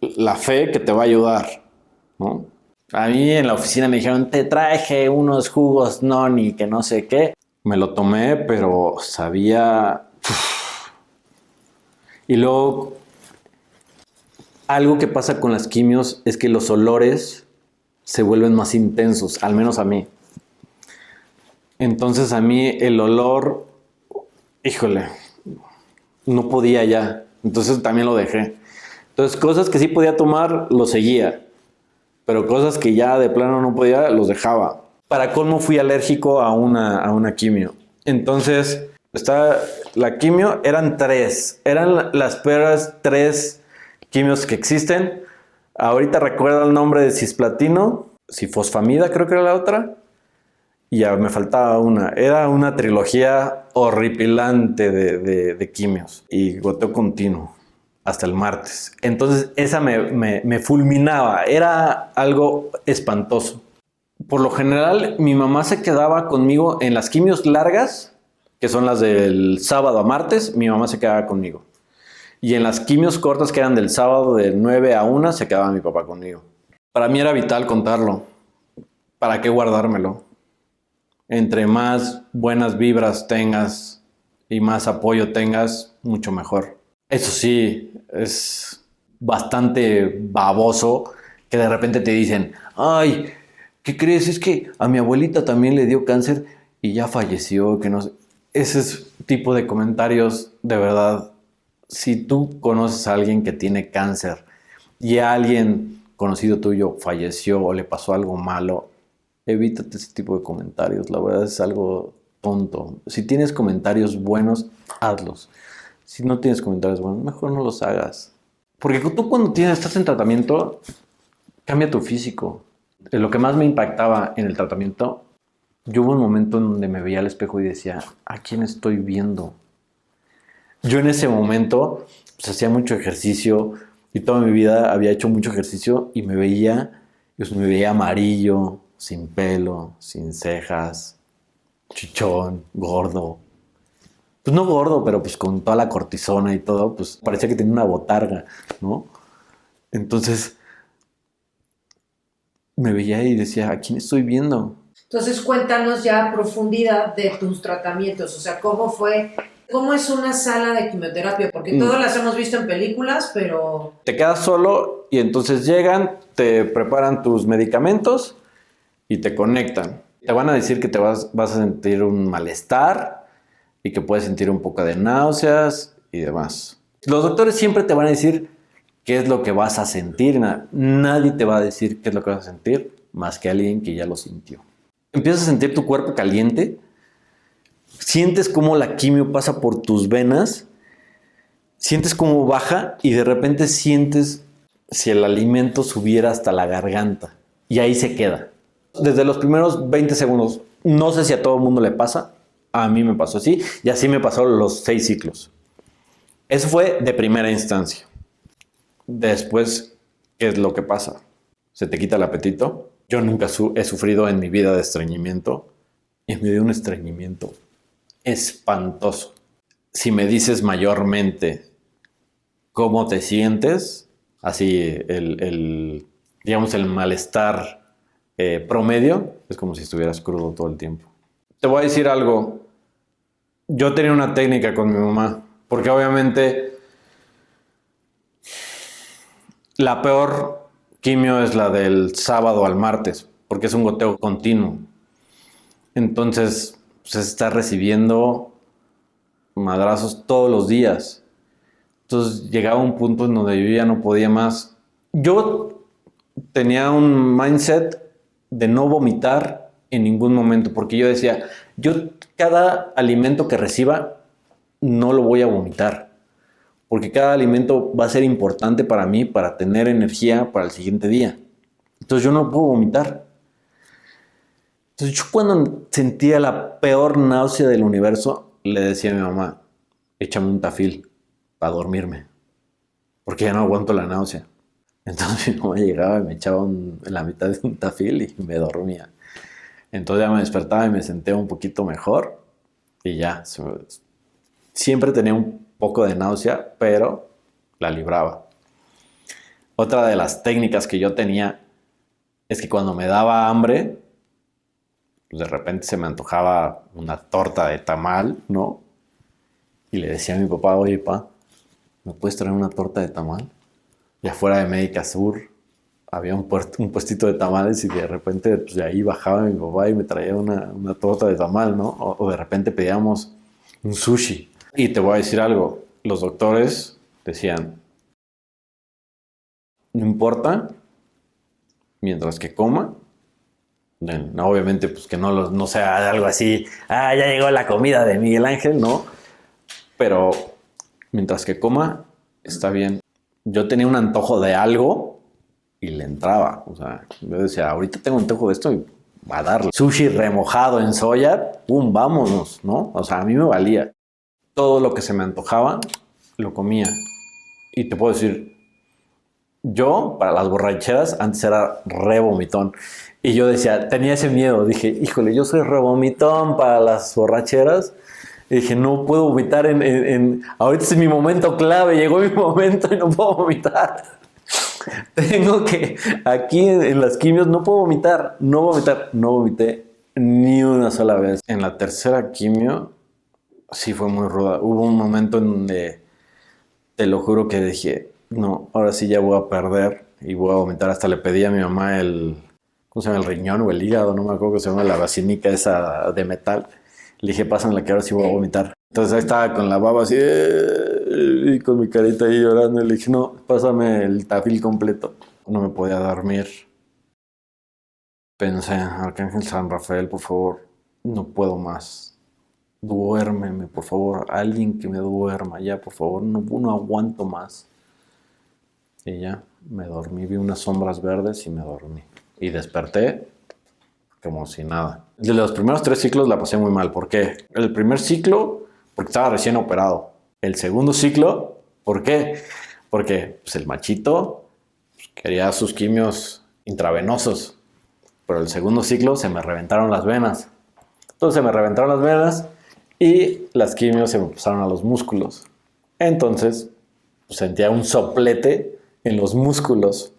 la fe que te va a ayudar, ¿no? A mí en la oficina me dijeron, te traje unos jugos noni, que no sé qué. Me lo tomé, pero sabía... Y luego, algo que pasa con las quimios es que los olores se vuelven más intensos, al menos a mí. Entonces a mí el olor, híjole, no podía ya. Entonces también lo dejé. Entonces cosas que sí podía tomar, lo seguía. Pero cosas que ya de plano no podía, los dejaba. Para colmo fui alérgico a una quimio. Entonces, la quimio eran 3. Eran las peores 3 quimios que existen. Ahorita recuerdo el nombre de cisplatino, cifosfamida creo que era la otra. Y ya me faltaba una. Era una trilogía horripilante de quimios. Y goteo continuo hasta el martes. Entonces esa me fulminaba. Era algo espantoso. Por lo general, mi mamá se quedaba conmigo en las quimios largas que son las del sábado a martes, mi mamá se quedaba conmigo. Y en las quimios cortas, que eran del sábado de 9 a 1, se quedaba mi papá conmigo. Para mí era vital contarlo. ¿Para qué guardármelo? Entre más buenas vibras tengas y más apoyo tengas, mucho mejor. Eso sí, es bastante baboso que de repente te dicen, ay, ¿qué crees? Es que a mi abuelita también le dio cáncer y ya falleció, que no sé. Ese tipo de comentarios, de verdad, si tú conoces a alguien que tiene cáncer y a alguien conocido tuyo falleció o le pasó algo malo, evítate ese tipo de comentarios. La verdad es algo tonto. Si tienes comentarios buenos, hazlos. Si no tienes comentarios buenos, mejor no los hagas. Porque tú cuando estás en tratamiento, cambia tu físico. Lo que más me impactaba en el tratamiento, yo hubo un momento en donde me veía al espejo y decía, ¿a quién estoy viendo? Yo en ese momento pues, hacía mucho ejercicio y toda mi vida había hecho mucho ejercicio y me veía amarillo, sin pelo, sin cejas, chichón, gordo. Pues no gordo, pero pues con toda la cortisona y todo, pues parecía que tenía una botarga, ¿no? Entonces me veía y decía, ¿a quién estoy viendo? Entonces cuéntanos ya a profundidad de tus tratamientos, o sea, cómo es una sala de quimioterapia, porque todas las hemos visto en películas, pero... Te quedas solo y entonces llegan, te preparan tus medicamentos y te conectan. Te van a decir que vas a sentir un malestar y que puedes sentir un poco de náuseas y demás. Los doctores siempre te van a decir qué es lo que vas a sentir. Nadie te va a decir qué es lo que vas a sentir más que alguien que ya lo sintió. Empiezas a sentir tu cuerpo caliente, sientes cómo la quimio pasa por tus venas, sientes cómo baja y de repente sientes si el alimento subiera hasta la garganta y ahí se queda. Desde los primeros 20 segundos, no sé si a todo el mundo le pasa, a mí me pasó así y así me pasó los 6 ciclos. Eso fue de primera instancia. Después, ¿qué es lo que pasa? Se te quita el apetito. Yo nunca he sufrido en mi vida de estreñimiento y me dio un estreñimiento espantoso. Si me dices mayormente cómo te sientes, así digamos el malestar promedio, es como si estuvieras crudo todo el tiempo. Te voy a decir algo. Yo tenía una técnica con mi mamá, porque obviamente la peor quimio es la del sábado al martes, porque es un goteo continuo. Entonces, se está recibiendo madrazos todos los días. Entonces, llegaba un punto en donde yo ya no podía más. Yo tenía un mindset de no vomitar en ningún momento, porque yo decía, yo cada alimento que reciba no lo voy a vomitar, porque cada alimento va a ser importante para mí, para tener energía para el siguiente día. Entonces yo no puedo vomitar. Entonces yo cuando sentía la peor náusea del universo, le decía a mi mamá, échame un Tafil para dormirme, porque ya no aguanto la náusea. Entonces mi mamá llegaba y me echaba en la mitad de un Tafil y me dormía. Entonces ya me despertaba y me sentía un poquito mejor y ya. Siempre tenía un poco de náusea, pero la libraba. Otra de las técnicas que yo tenía es que cuando me daba hambre, pues de repente se me antojaba una torta de tamal, ¿no? Y le decía a mi papá, oye, pa, ¿me puedes traer una torta de tamal? Y afuera de Médica Sur había un puestito de tamales y de repente pues, de ahí bajaba mi papá y me traía una torta de tamal, ¿no? O de repente pedíamos un sushi. Y te voy a decir algo, los doctores decían, no importa, mientras que coma, obviamente pues que no sea algo así, ya llegó la comida de Miguel Ángel, ¿no? Pero mientras que coma, está bien. Yo tenía un antojo de algo y le entraba. O sea, yo decía, ahorita tengo antojo de esto y a darle. Sushi remojado en soya, ¡pum! Vámonos, ¿no? O sea, a mí me valía. Todo lo que se me antojaba, lo comía. Y te puedo decir, yo, para las borracheras, antes era re vomitón. Y yo decía, tenía ese miedo. Dije, híjole, yo soy re vomitón para las borracheras. Y dije, no puedo vomitar ahorita es mi momento clave, llegó mi momento y no puedo vomitar. Tengo que, aquí en las quimios no puedo vomitar, no vomité ni una sola vez. En la tercera quimio sí fue muy ruda. Hubo un momento en donde, te lo juro que dije, no, ahora sí ya voy a perder y voy a vomitar. Hasta le pedí a mi mamá ¿cómo se llama? El riñón o el hígado, no me acuerdo cómo se llama, la vacinica esa de metal. Le dije, pásenla que ahora sí voy a vomitar. Entonces ahí estaba con la baba así, y con mi carita ahí llorando. Le dije, no, pásame el tafil completo. No me podía dormir. Pensé, Arcángel San Rafael, por favor, no puedo más. Duérmeme, por favor. Alguien que me duerma, ya, por favor. No aguanto más. Y ya, me dormí. Vi unas sombras verdes y me dormí. Y desperté como si nada. De los primeros 3 ciclos la pasé muy mal. ¿Por qué? El primer ciclo, porque estaba recién operado. El segundo ciclo, ¿por qué? Porque pues, el machito quería sus quimios intravenosos. Pero el segundo ciclo se me reventaron las venas. Entonces se me reventaron las venas y las quimios se me pasaron a los músculos. Entonces pues, sentía un soplete en los músculos.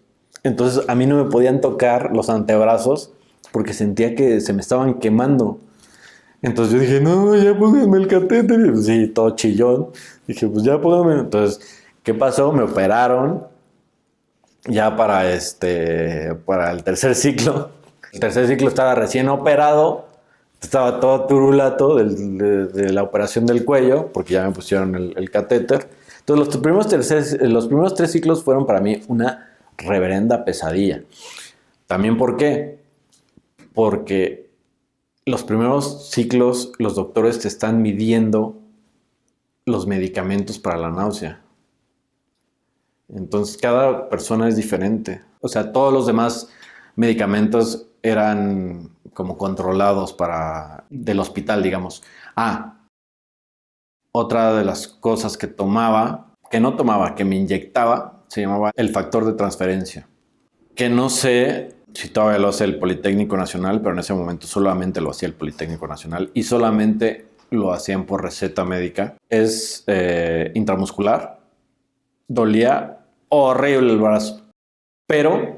Entonces a mí no me podían tocar los antebrazos porque sentía que se me estaban quemando. Entonces yo dije, no, ya pónganme el catéter. Y pues, sí, todo chillón. Dije, pues ya pónganme. Entonces, ¿qué pasó? Me operaron ya para el tercer ciclo. El tercer ciclo estaba recién operado. Estaba todo turulato de la operación del cuello, porque ya me pusieron el catéter. Entonces los primeros 3 ciclos fueron para mí una reverenda pesadilla. También, ¿por qué? Porque los primeros ciclos los doctores te están midiendo los medicamentos para la náusea. Entonces cada persona es diferente. O sea, todos los demás medicamentos eran como controlados del hospital, digamos. Otra de las cosas que me inyectaba, se llamaba el factor de transferencia. Que no sé si todavía lo hace el Politécnico Nacional, pero en ese momento solamente lo hacía el Politécnico Nacional y solamente lo hacían por receta médica. Es intramuscular. Dolía horrible el brazo. Pero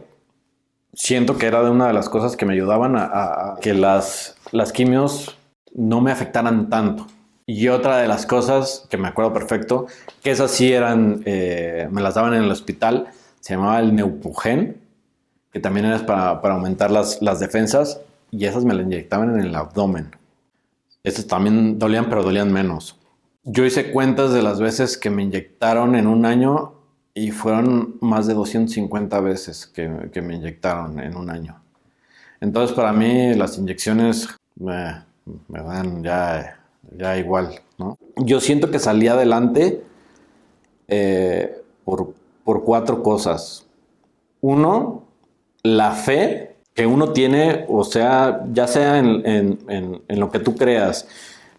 siento que era de una de las cosas que me ayudaban a que las quimios no me afectaran tanto. Y otra de las cosas que me acuerdo perfecto, que esas sí me las daban en el hospital, se llamaba el Neupugen, que también era para aumentar las defensas, y esas me las inyectaban en el abdomen. Esas también dolían, pero dolían menos. Yo hice cuentas de las veces que me inyectaron en un año y fueron más de 250 veces que me inyectaron en un año. Entonces, para mí, las inyecciones me dan ya igual, ¿no? Yo siento que salí adelante por 4 cosas. Uno, la fe que uno tiene, o sea, ya sea en lo que tú creas,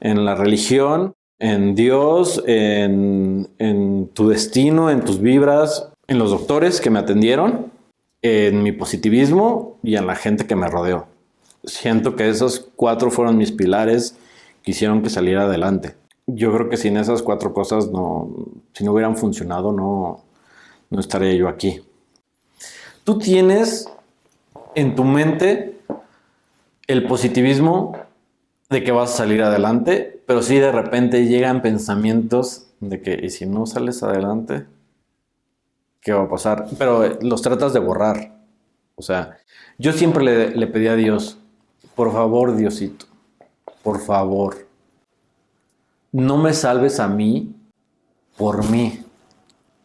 en la religión, en Dios, en tu destino, en tus vibras, en los doctores que me atendieron, en mi positivismo y en la gente que me rodeó. Siento que esos 4 fueron mis pilares que hicieron que saliera adelante. Yo creo que sin esas 4 cosas, si no hubieran funcionado, no estaría yo aquí. Tú tienes en tu mente el positivismo de que vas a salir adelante, pero sí de repente llegan pensamientos de que, ¿y si no sales adelante? ¿Qué va a pasar? Pero los tratas de borrar. O sea, yo siempre le pedí a Dios, por favor, Diosito, por favor, no me salves a mí por mí.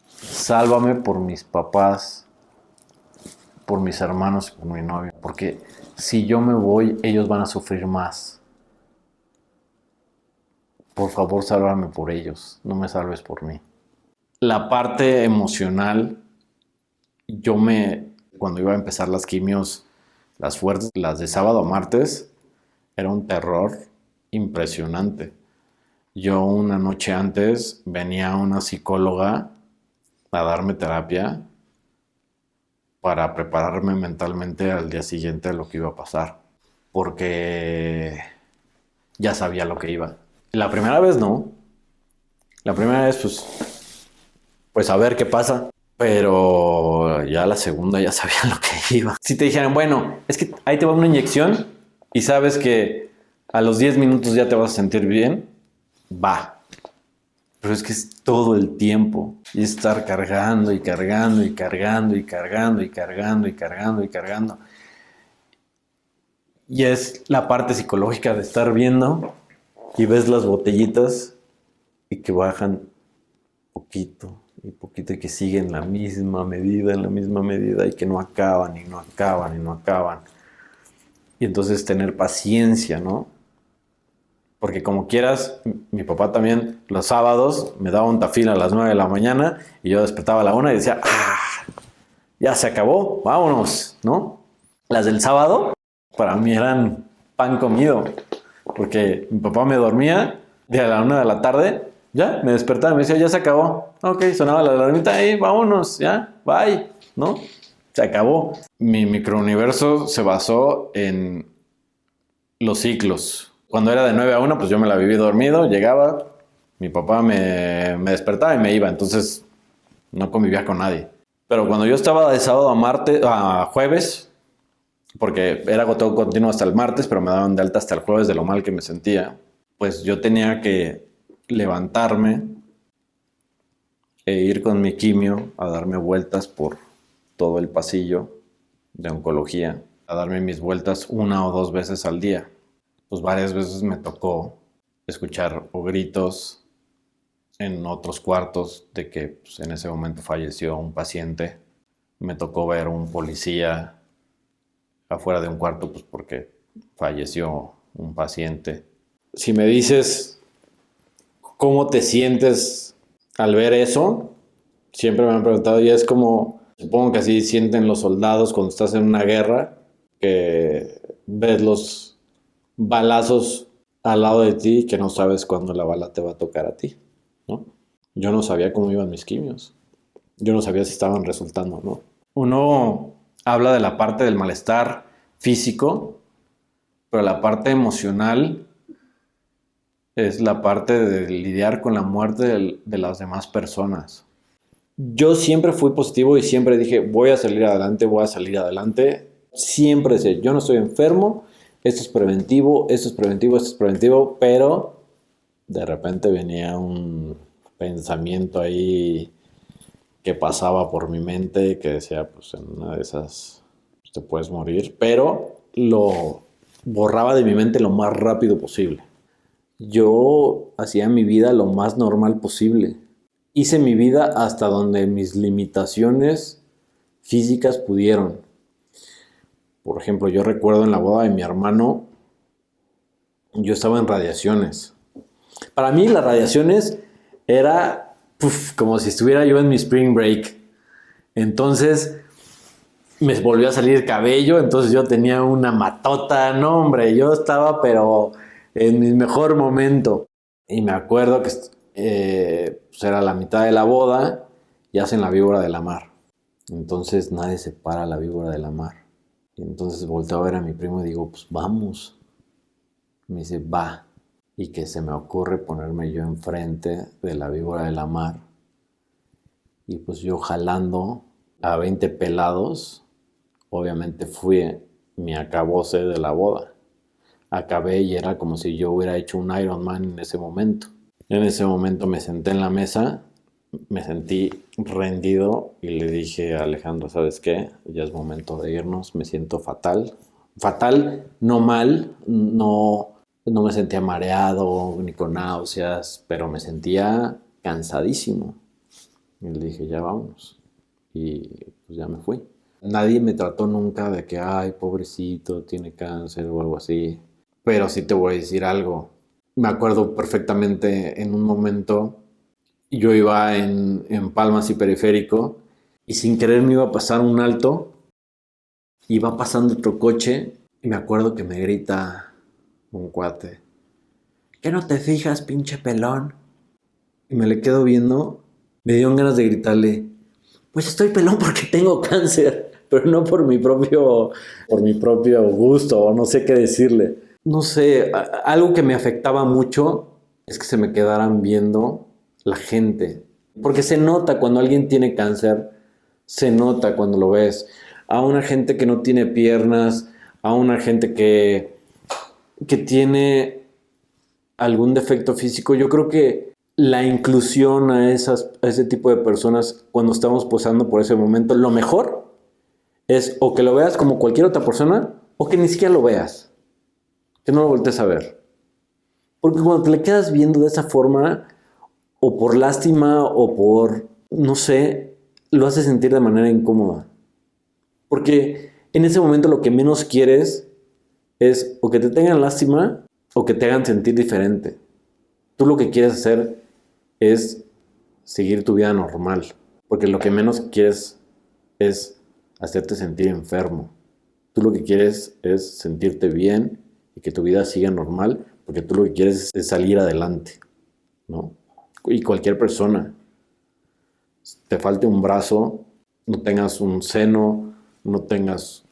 Sálvame por mis papás, por mis hermanos y por mi novio. Porque si yo me voy, ellos van a sufrir más. Por favor, sálvame por ellos. No me salves por mí. La parte emocional, cuando iba a empezar las quimios, las fuertes, las de sábado a martes, era un terror impresionante. Yo una noche antes venía una psicóloga a darme terapia para prepararme mentalmente al día siguiente a lo que iba a pasar, porque ya sabía lo que iba. La primera vez no. La primera vez, pues a ver qué pasa. Pero ya la segunda ya sabía lo que iba. Si te dijeran, bueno, es que ahí te va una inyección y sabes que a los 10 minutos ya te vas a sentir bien, va. Pero es que es todo el tiempo. Y estar cargando y cargando y cargando y cargando y cargando y cargando y cargando. Y es la parte psicológica de estar viendo y ves las botellitas y que bajan poquito y poquito y que siguen en la misma medida y que no acaban y no acaban y no acaban. Y entonces tener paciencia, ¿no? Porque como quieras, mi papá también los sábados me daba un tafil a las 9 de la mañana y yo despertaba a la 1 y decía, ya se acabó, vámonos, ¿no? Las del sábado para mí eran pan comido, porque mi papá me dormía de a la 1 de la tarde, ya, me despertaba y me decía, ya se acabó. Ok, sonaba la alarmita, vámonos, ya, bye, ¿no? Se acabó. Mi microuniverso se basó en los ciclos. Cuando era de 9 a 1, pues yo me la viví dormido, llegaba, mi papá me despertaba y me iba, entonces no convivía con nadie. Pero cuando yo estaba de sábado a jueves, porque era goteo continuo hasta el martes, pero me daban de alta hasta el jueves de lo mal que me sentía, pues yo tenía que levantarme e ir con mi quimio a darme vueltas por todo el pasillo de oncología, a darme mis vueltas 1 o 2 veces al día. Pues varias veces me tocó escuchar o gritos en otros cuartos de que pues, en ese momento falleció un paciente. Me tocó ver un policía afuera de un cuarto pues porque falleció un paciente. Si me dices cómo te sientes al ver eso, siempre me han preguntado y es como, supongo que así sienten los soldados cuando estás en una guerra, que ves los balazos al lado de ti que no sabes cuándo la bala te va a tocar a ti, ¿no? Yo no sabía cómo iban mis quimios. Yo no sabía si estaban resultando o no. Uno habla de la parte del malestar físico, pero la parte emocional es la parte de lidiar con la muerte de las demás personas. Yo siempre fui positivo y siempre dije, voy a salir adelante, voy a salir adelante. Siempre decía, yo no estoy enfermo, esto es preventivo, esto es preventivo, esto es preventivo, pero de repente venía un pensamiento ahí que pasaba por mi mente que decía, pues en una de esas te puedes morir, pero lo borraba de mi mente lo más rápido posible. Yo hacía mi vida lo más normal posible. Hice mi vida hasta donde mis limitaciones físicas pudieron. Por ejemplo, yo recuerdo en la boda de mi hermano, yo estaba en radiaciones. Para mí las radiaciones era como si estuviera yo en mi spring break. Entonces me volvió a salir cabello, entonces yo tenía una matota, no hombre, yo estaba pero en mi mejor momento. Y me acuerdo que pues era la mitad de la boda y hacen la víbora de la mar. Entonces nadie se para la víbora de la mar. Y entonces volteo a ver a mi primo y digo, pues vamos. Me dice, va. Y que se me ocurre ponerme yo enfrente de la víbora de la mar. Y pues yo jalando a 20 pelados, obviamente fui mi acabose de la boda. Acabé y era como si yo hubiera hecho un Ironman en ese momento. En ese momento me senté en la mesa, me sentí rendido y le dije a Alejandro, ¿sabes qué? Ya es momento de irnos, me siento fatal. Fatal, no mal, no me sentía mareado ni con náuseas, pero me sentía cansadísimo. Y le dije, ya vámonos. Y pues ya me fui. Nadie me trató nunca de que, ay, pobrecito, tiene cáncer o algo así. Pero sí te voy a decir algo. Me acuerdo perfectamente en un momento, yo iba en Palmas y Periférico y sin querer me iba a pasar un alto. Iba pasando otro coche y me acuerdo que me grita un cuate, ¿qué no te fijas, pinche pelón? Y me le quedo viendo, me dieron ganas de gritarle, pues estoy pelón porque tengo cáncer, pero no por mi propio gusto o no sé qué decirle. No sé, algo que me afectaba mucho es que se me quedaran viendo la gente. Porque se nota cuando alguien tiene cáncer, se nota cuando lo ves. A una gente que no tiene piernas, a una gente que tiene algún defecto físico. Yo creo que la inclusión a ese tipo de personas cuando estamos pasando por ese momento, lo mejor es o que lo veas como cualquier otra persona o que ni siquiera lo veas, que no lo voltees a ver. Porque cuando te le quedas viendo de esa forma, o por lástima o por, no sé, lo hace sentir de manera incómoda. Porque en ese momento lo que menos quieres es o que te tengan lástima o que te hagan sentir diferente. Tú lo que quieres hacer es seguir tu vida normal, porque lo que menos quieres es hacerte sentir enfermo. Tú lo que quieres es sentirte bien y que tu vida siga normal, porque tú lo que quieres es salir adelante, ¿no? Y cualquier persona, te falte un brazo, no tengas un seno, no tengas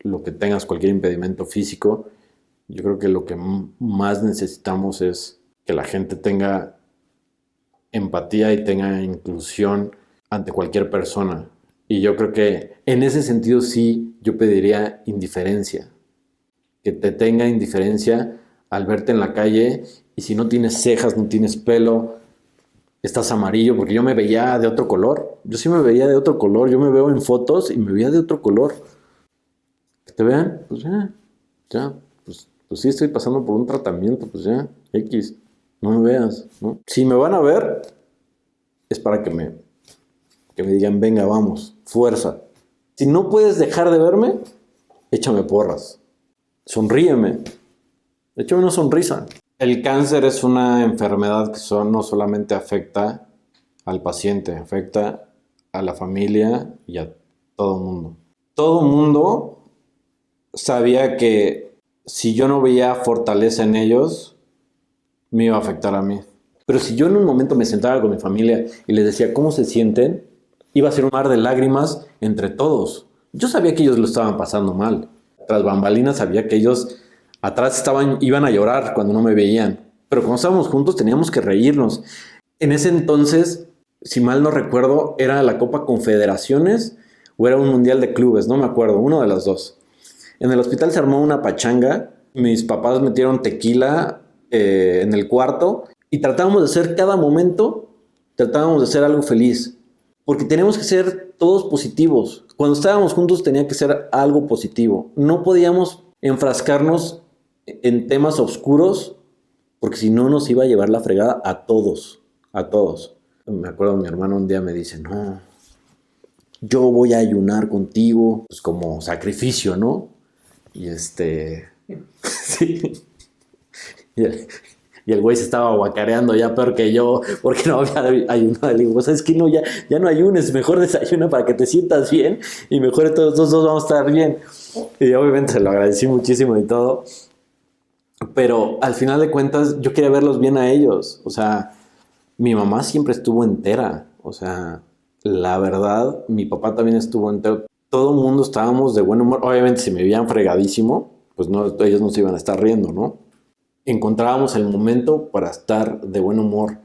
lo que tengas, cualquier impedimento físico, yo creo que lo que más necesitamos es que la gente tenga empatía y tenga inclusión ante cualquier persona. Y yo creo que en ese sentido sí yo pediría indiferencia. Que te tenga indiferencia al verte en la calle y si no tienes cejas, no tienes pelo, estás amarillo, porque yo me veía de otro color. Yo sí me veía de otro color. Yo me veo en fotos y me veía de otro color. Que te vean, pues ya, pues sí estoy pasando por un tratamiento, pues ya, X, no me veas, ¿no? Si me van a ver, es para que me digan, venga, vamos, fuerza. Si no puedes dejar de verme, échame porras. Sonríeme. Échame una sonrisa. El cáncer es una enfermedad que no solamente afecta al paciente, afecta a la familia y a todo el mundo. Todo el mundo sabía que si yo no veía fortaleza en ellos, me iba a afectar a mí. Pero si yo en un momento me sentaba con mi familia y les decía cómo se sienten, iba a ser un mar de lágrimas entre todos. Yo sabía que ellos lo estaban pasando mal. Tras bambalinas sabía que ellos atrás iban a llorar cuando no me veían. Pero cuando estábamos juntos teníamos que reírnos. En ese entonces, si mal no recuerdo, era la Copa Confederaciones o era un Mundial de Clubes, no me acuerdo, uno de las dos. En el hospital se armó una pachanga. Mis papás metieron tequila en el cuarto y tratábamos de hacer cada momento, tratábamos de hacer algo feliz. Porque teníamos que ser todos positivos. Cuando estábamos juntos tenía que ser algo positivo. No podíamos enfrascarnos en temas oscuros porque si no nos iba a llevar la fregada a todos. A todos. Me acuerdo mi hermano un día me dice, no, yo voy a ayunar contigo, pues como sacrificio, ¿no? Y sí. Y el güey se estaba guacareando ya peor que yo porque no había ayunado. Le digo, pues es que no, ya no ayunes, mejor desayuna para que te sientas bien y mejor todos los dos vamos a estar bien. Y obviamente se lo agradecí muchísimo y todo. Pero al final de cuentas yo quería verlos bien a ellos. O sea, mi mamá siempre estuvo entera. O sea, la verdad, mi papá también estuvo entero. Todo el mundo estábamos de buen humor. Obviamente si me veían fregadísimo, pues no, ellos no se iban a estar riendo, ¿no? Encontrábamos el momento para estar de buen humor.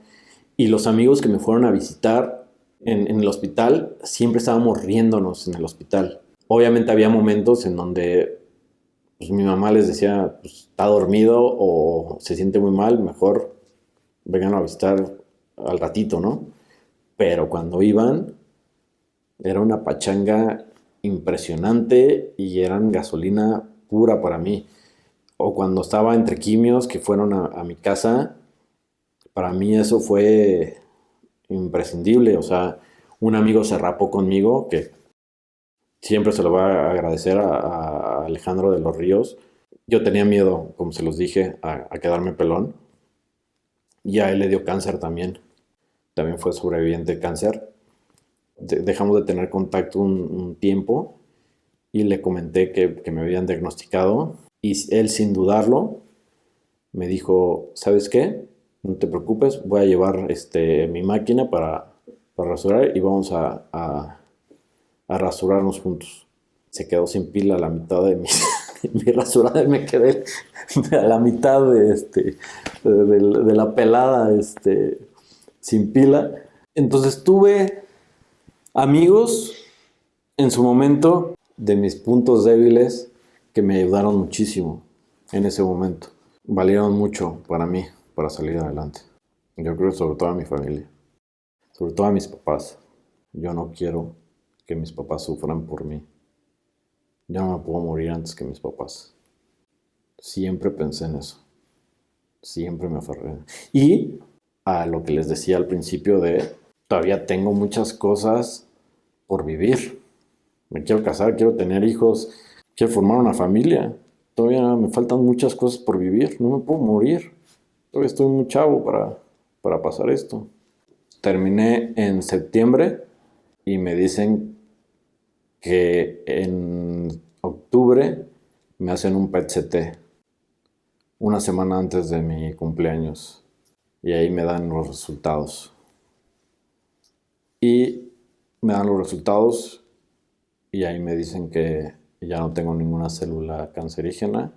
Y los amigos que me fueron a visitar en el hospital, siempre estábamos riéndonos en el hospital. Obviamente había momentos en donde pues, mi mamá les decía, pues, está dormido o se siente muy mal, mejor vengan a visitar al ratito, ¿no? Pero cuando iban, era una pachanga impresionante y eran gasolina pura para mí. O cuando estaba entre quimios que fueron a mi casa, para mí eso fue imprescindible. O sea, un amigo se rapó conmigo, que siempre se lo voy a agradecer a Alejandro de los Ríos. Yo tenía miedo, como se los dije, a quedarme pelón. Y a él le dio cáncer también. También fue sobreviviente de cáncer. Dejamos de tener contacto un tiempo y le comenté que me habían diagnosticado. Y él, sin dudarlo, me dijo, ¿sabes qué? No te preocupes, voy a llevar mi máquina para rasurar y vamos a rasurarnos juntos. Se quedó sin pila a la mitad de mi rasurada y me quedé a la mitad de la pelada sin pila. Entonces tuve amigos en su momento de mis puntos débiles que me ayudaron muchísimo en ese momento. Valieron mucho para mí, para salir adelante. Yo creo sobre todo a mi familia, sobre todo a mis papás. Yo no quiero que mis papás sufran por mí. Yo no me puedo morir antes que mis papás. Siempre pensé en eso. Siempre me aferré. Y a lo que les decía al principio todavía tengo muchas cosas por vivir. Me quiero casar, quiero tener hijos, quiero formar una familia. Todavía me faltan muchas cosas por vivir. No me puedo morir. Todavía estoy muy chavo para pasar esto. Terminé en septiembre y me dicen que en octubre me hacen un PET-CT una semana antes de mi cumpleaños y ahí me dan los resultados. Y me dan los resultados y ahí me dicen que ya no tengo ninguna célula cancerígena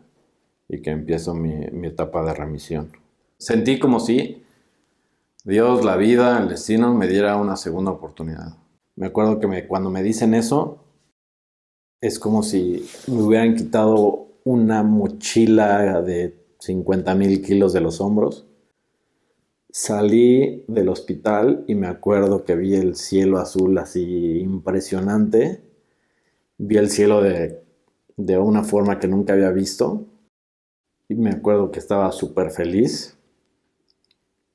y que empiezo mi etapa de remisión. Sentí como si Dios, la vida, el destino me diera una segunda oportunidad. Me acuerdo que cuando me dicen eso, es como si me hubieran quitado una mochila de 50,000 kilos de los hombros. Salí del hospital y me acuerdo que vi el cielo azul así impresionante. Vi el cielo de una forma que nunca había visto. Y me acuerdo que estaba súper feliz.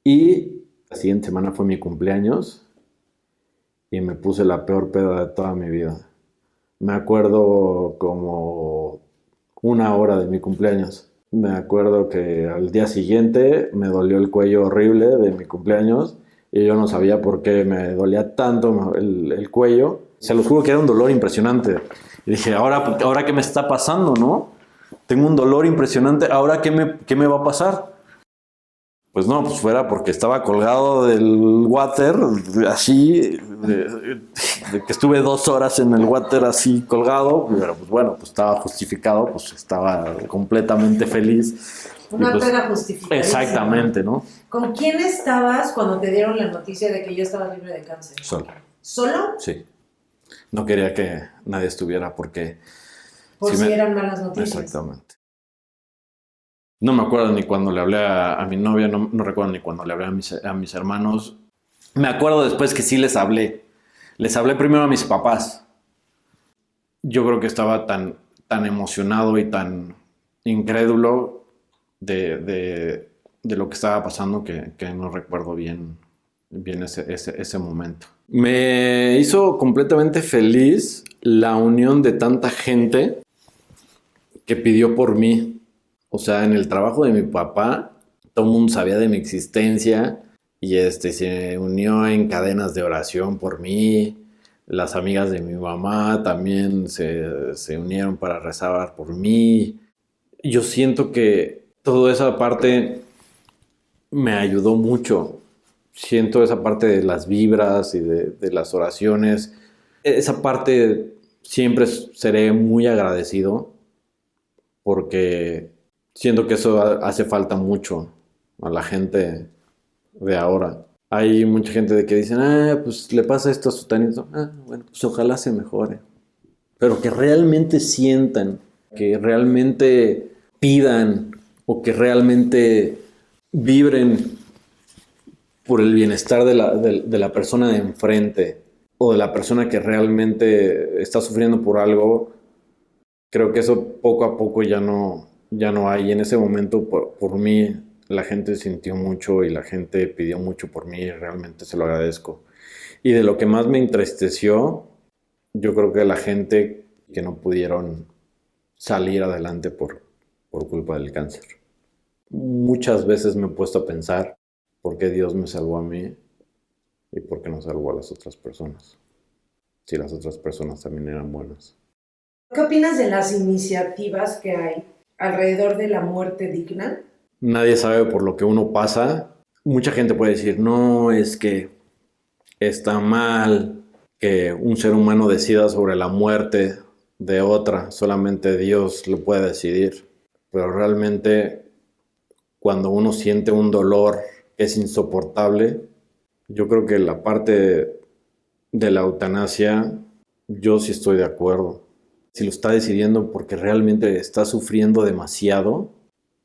Y la siguiente semana fue mi cumpleaños y me puse la peor peda de toda mi vida. Me acuerdo como una hora de mi cumpleaños. Me acuerdo que al día siguiente me dolió el cuello horrible de mi cumpleaños y yo no sabía por qué me dolía tanto el cuello. Se los juro que era un dolor impresionante. Y dije, ¿ahora qué me está pasando, no? Tengo un dolor impresionante, ¿ahora qué me va a pasar? Pues no, pues fuera porque estaba colgado del water, así, de que estuve 2 horas en el water así colgado, pero pues bueno, pues estaba justificado, pues estaba completamente feliz. Una pues, pena justificada. Exactamente, ¿no? ¿Con quién estabas cuando te dieron la noticia de que ya estabas libre de cáncer? Solo. ¿Solo? Sí. No quería que nadie estuviera porque... Por si eran malas noticias. Exactamente. No me acuerdo ni cuando le hablé a mi novia, no recuerdo ni cuando le hablé a mis hermanos. Me acuerdo después que sí les hablé. Les hablé primero a mis papás. Yo creo que estaba tan emocionado y tan incrédulo de lo que estaba pasando que no recuerdo bien ese momento. Me hizo completamente feliz la unión de tanta gente que pidió por mí. O sea, en el trabajo de mi papá, todo el mundo sabía de mi existencia y se unió en cadenas de oración por mí. Las amigas de mi mamá también se unieron para rezar por mí. Yo siento que toda esa parte me ayudó mucho. Siento esa parte de las vibras y de las oraciones. Esa parte siempre seré muy agradecido porque siento que eso hace falta mucho a la gente de ahora. Hay mucha gente de que dicen, pues le pasa esto a su tanito. Bueno, pues ojalá se mejore. Pero que realmente sientan, que realmente pidan o que realmente vibren por el bienestar de la persona de enfrente o de la persona que realmente está sufriendo por algo. Creo que eso poco a poco ya no hay. Y en ese momento, por mí, la gente sintió mucho y la gente pidió mucho por mí y realmente se lo agradezco. Y de lo que más me entristeció, yo creo que la gente que no pudieron salir adelante por culpa del cáncer. Muchas veces me he puesto a pensar por qué Dios me salvó a mí y por qué no salvó a las otras personas. Si las otras personas también eran buenas. ¿Qué opinas de las iniciativas que hay alrededor de la muerte digna? Nadie sabe por lo que uno pasa. Mucha gente puede decir, no, es que está mal que un ser humano decida sobre la muerte de otra. Solamente Dios lo puede decidir. Pero realmente, cuando uno siente un dolor que es insoportable, yo creo que la parte de la eutanasia, yo sí estoy de acuerdo. Si lo está decidiendo porque realmente está sufriendo demasiado,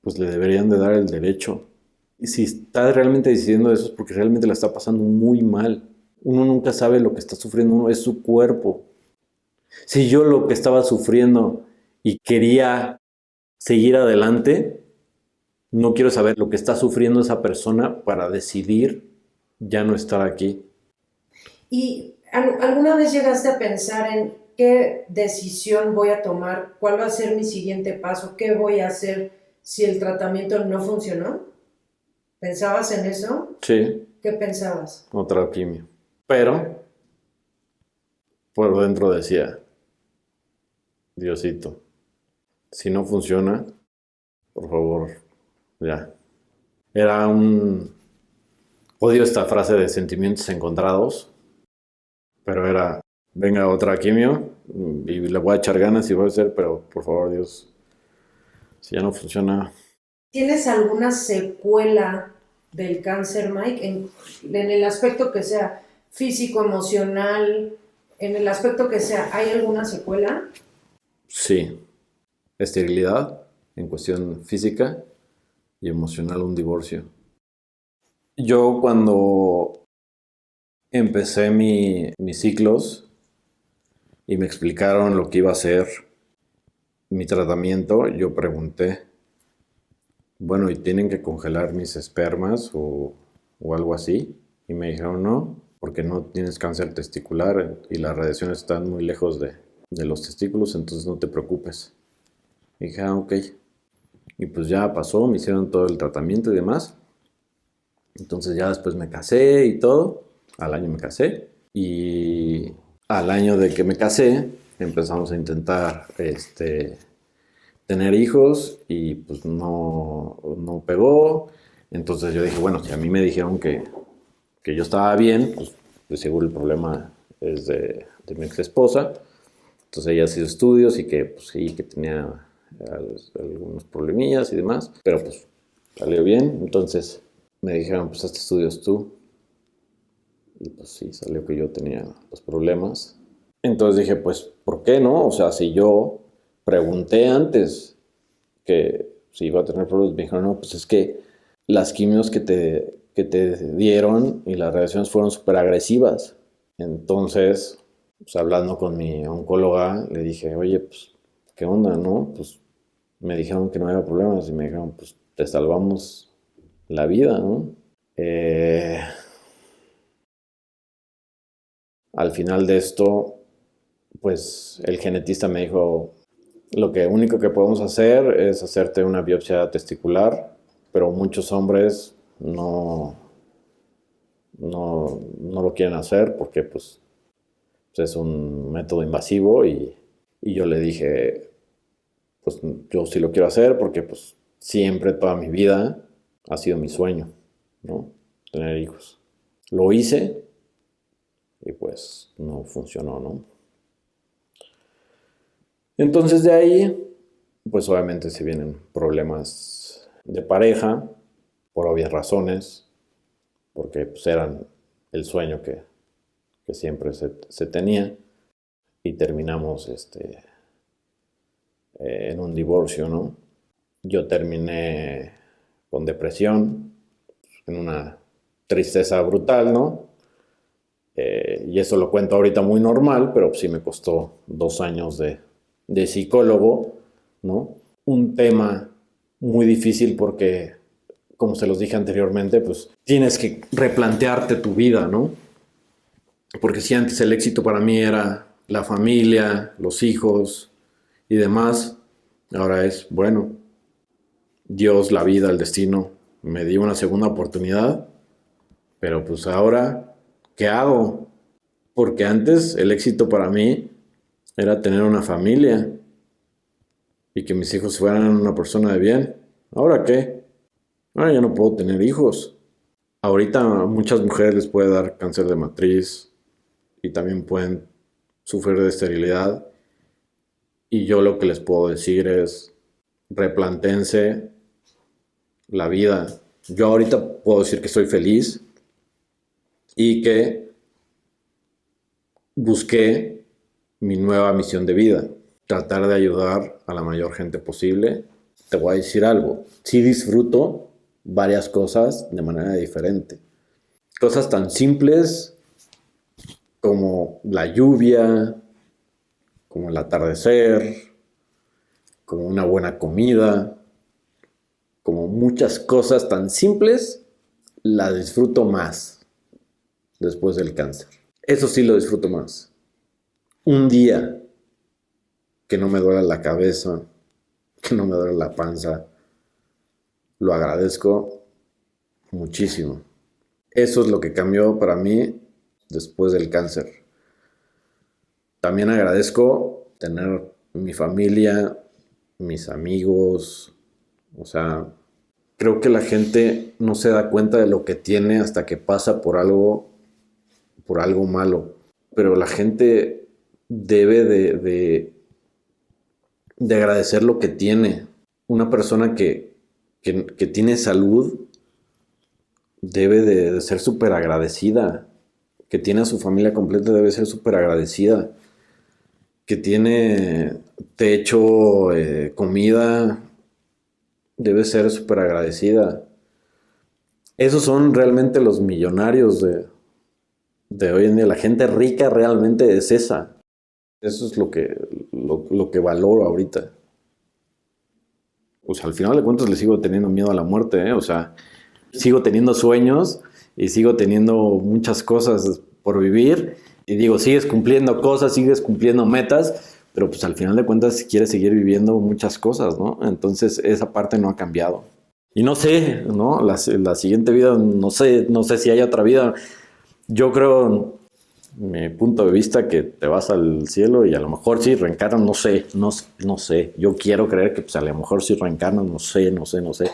pues le deberían de dar el derecho. Y si está realmente decidiendo eso es porque realmente la está pasando muy mal. Uno nunca sabe lo que está sufriendo, uno es su cuerpo. Si yo lo que estaba sufriendo y quería seguir adelante, no quiero saber lo que está sufriendo esa persona para decidir ya no estar aquí. ¿Y alguna vez llegaste a pensar en qué decisión voy a tomar? ¿Cuál va a ser mi siguiente paso? ¿Qué voy a hacer si el tratamiento no funcionó? ¿Pensabas en eso? Sí, ¿Qué pensabas? otra quimio. Pero por dentro decía, Diosito, si no funciona, por favor, ya. Era un... Odio esta frase de sentimientos encontrados, pero era, venga otra quimio y le voy a echar ganas y voy a hacer, pero por favor, Dios, si ya no funciona. ¿Tienes alguna secuela del cáncer, Mike? En el aspecto que sea físico, emocional, en el aspecto que sea, ¿hay alguna secuela? Sí, esterilidad en cuestión física y emocional, un divorcio. Yo cuando empecé mis ciclos y me explicaron lo que iba a ser mi tratamiento, yo pregunté, bueno, ¿y tienen que congelar mis espermas o algo así? Y me dijeron, no, porque no tienes cáncer testicular y las radiaciones están muy lejos de los testículos, entonces no te preocupes. Y dije, ok. Y pues ya pasó, me hicieron todo el tratamiento y demás. Entonces ya después me casé y todo. Al año me casé. Y al año de que me casé, empezamos a intentar tener hijos y pues no pegó. Entonces yo dije, bueno, si a mí me dijeron que yo estaba bien, pues de seguro el problema es de mi ex esposa. Entonces ella hizo estudios y que pues sí, que tenía algunos problemillas y demás, pero pues salió bien. Entonces me dijeron, pues hazte estudios tú. Y pues sí, salió que yo tenía los problemas. Entonces dije, pues, ¿por qué no? O sea, si yo pregunté antes que si iba a tener problemas, me dijeron, no, pues es que las quimios que te dieron y las radiaciones fueron súper agresivas. Entonces, pues hablando con mi oncóloga, le dije, oye, pues, ¿qué onda, no? Pues me dijeron que no había problemas y me dijeron, pues, te salvamos la vida, ¿no? Al final de esto, pues el genetista me dijo, lo que único que podemos hacer es hacerte una biopsia testicular, pero muchos hombres no lo quieren hacer porque pues es un método invasivo y yo le dije, pues yo sí lo quiero hacer porque pues siempre, toda mi vida, ha sido mi sueño, ¿no? Tener hijos. Lo hice y pues no funcionó, ¿no? Entonces de ahí, pues obviamente se vienen problemas de pareja, por obvias razones, porque pues eran el sueño que siempre se tenía y terminamos en un divorcio, ¿no? Yo terminé con depresión, en una tristeza brutal, ¿no? Y eso lo cuento ahorita muy normal, pero sí me costó 2 años de psicólogo, ¿no? Un tema muy difícil porque, como se los dije anteriormente, pues tienes que replantearte tu vida, ¿no? Porque si antes el éxito para mí era la familia, los hijos y demás, ahora es, bueno, Dios, la vida, el destino me dio una segunda oportunidad, pero pues ahora, ¿qué hago? Porque antes el éxito para mí era tener una familia y que mis hijos fueran una persona de bien. ¿Ahora qué? Ahora ya no puedo tener hijos. Ahorita a muchas mujeres les puede dar cáncer de matriz y también pueden sufrir de esterilidad. Y yo lo que les puedo decir es, replantéense la vida. Yo ahorita puedo decir que soy feliz y que busqué mi nueva misión de vida, tratar de ayudar a la mayor gente posible. Te voy a decir algo, sí disfruto varias cosas de manera diferente. Cosas tan simples como la lluvia, como el atardecer, como una buena comida, como muchas cosas tan simples, las disfruto más después del cáncer. Eso sí lo disfruto más. Un día que no me duele la cabeza, que no me duele la panza, lo agradezco muchísimo. Eso es lo que cambió para mí después del cáncer. También agradezco tener mi familia, mis amigos. O sea, creo que la gente no se da cuenta de lo que tiene hasta que pasa por algo malo. Pero la gente debe de agradecer lo que tiene. Una persona que tiene salud debe de ser súper agradecida. Que tiene a su familia completa debe ser súper agradecida. Que tiene techo, comida, debe ser súper agradecida. Esos son realmente los millonarios de hoy en día. La gente rica realmente es esa. Eso es lo que valoro ahorita. Pues al final de cuentas le sigo teniendo miedo a la muerte, ¿eh? O sea, sigo teniendo sueños y sigo teniendo muchas cosas por vivir. Y digo, sigues cumpliendo cosas, sigues cumpliendo metas, pero pues al final de cuentas quieres seguir viviendo muchas cosas, ¿no? Entonces esa parte no ha cambiado. Y no sé, ¿no? La siguiente vida, no sé si hay otra vida. Yo creo, mi punto de vista, que te vas al cielo y a lo mejor sí reencarnas, no sé. Yo quiero creer que pues a lo mejor sí reencarnas, no sé.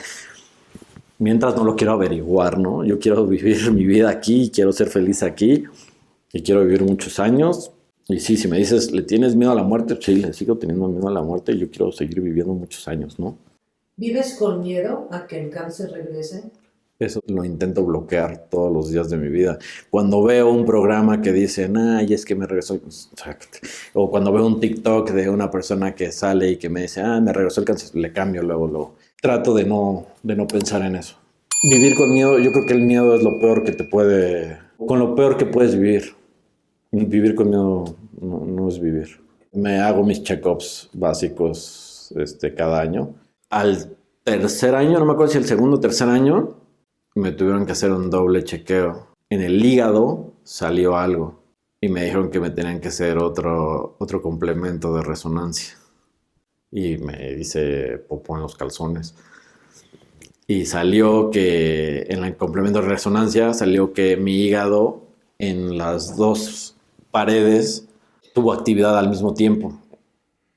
Mientras no lo quiero averiguar, ¿no? Yo quiero vivir mi vida aquí, quiero ser feliz aquí y quiero vivir muchos años. Y sí, si me dices, ¿le tienes miedo a la muerte? Sí, le sigo teniendo miedo a la muerte y yo quiero seguir viviendo muchos años, ¿no? ¿Vives con miedo a que el cáncer regrese? Eso lo intento bloquear todos los días de mi vida. Cuando veo un programa que dice, ay, es que me regresó, o cuando veo un TikTok de una persona que sale y que me dice, me regresó el cáncer, le cambio luego. Trato de no pensar en eso. Vivir con miedo, yo creo que el miedo es lo peor con lo peor que puedes vivir. Vivir con miedo no es vivir. Me hago mis check-ups básicos cada año. Al tercer año, no me acuerdo si el segundo o tercer año, me tuvieron que hacer un doble chequeo. En el hígado salió algo y me dijeron que me tenían que hacer otro complemento de resonancia. Y me hice popó en los calzones. Y salió que en el complemento de resonancia salió que mi hígado en las dos paredes tuvo actividad al mismo tiempo.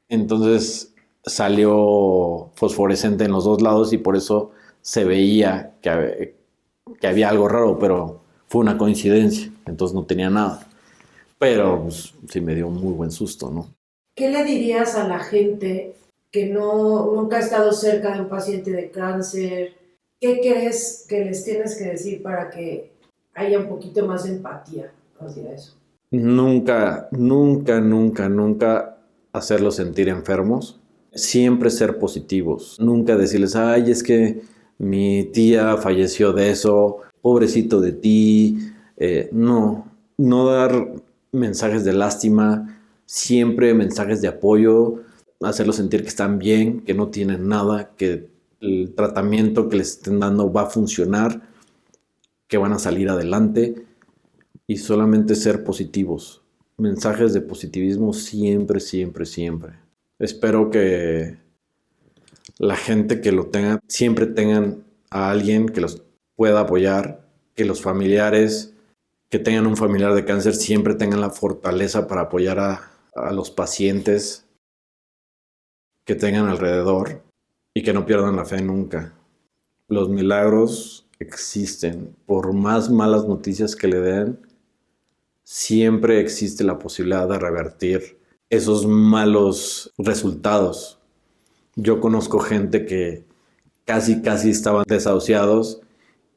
Entonces salió fosforescente en los dos lados y por eso se veía que había algo raro, pero fue una coincidencia, entonces no tenía nada. Pero pues, sí me dio un muy buen susto, ¿no? ¿Qué le dirías a la gente que nunca ha estado cerca de un paciente de cáncer? ¿Qué crees que les tienes que decir para que haya un poquito más de empatía hacia eso? Nunca hacerlos sentir enfermos. Siempre ser positivos. Nunca decirles, ay, es que mi tía falleció de eso, pobrecito de ti. No dar mensajes de lástima, siempre mensajes de apoyo, hacerlos sentir que están bien, que no tienen nada, que el tratamiento que les estén dando va a funcionar, que van a salir adelante y solamente ser positivos. Mensajes de positivismo siempre. Espero que la gente que lo tenga, siempre tengan a alguien que los pueda apoyar, que los familiares que tengan un familiar de cáncer siempre tengan la fortaleza para apoyar a los pacientes que tengan alrededor y que no pierdan la fe nunca. Los milagros existen. Por más malas noticias que le den, siempre existe la posibilidad de revertir esos malos resultados. Yo conozco gente que casi estaban desahuciados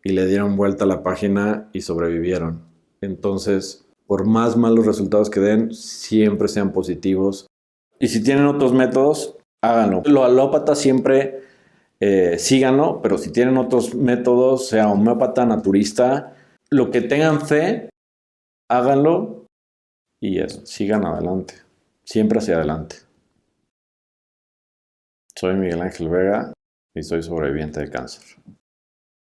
y le dieron vuelta a la página y sobrevivieron. Entonces, por más malos resultados que den, siempre sean positivos. Y si tienen otros métodos, háganlo. Lo alópata siempre síganlo, pero si tienen otros métodos, sea homeópata, naturista, lo que tengan fe, háganlo y eso, sigan adelante. Siempre hacia adelante. Soy Miguel Ángel Vega y soy sobreviviente de cáncer.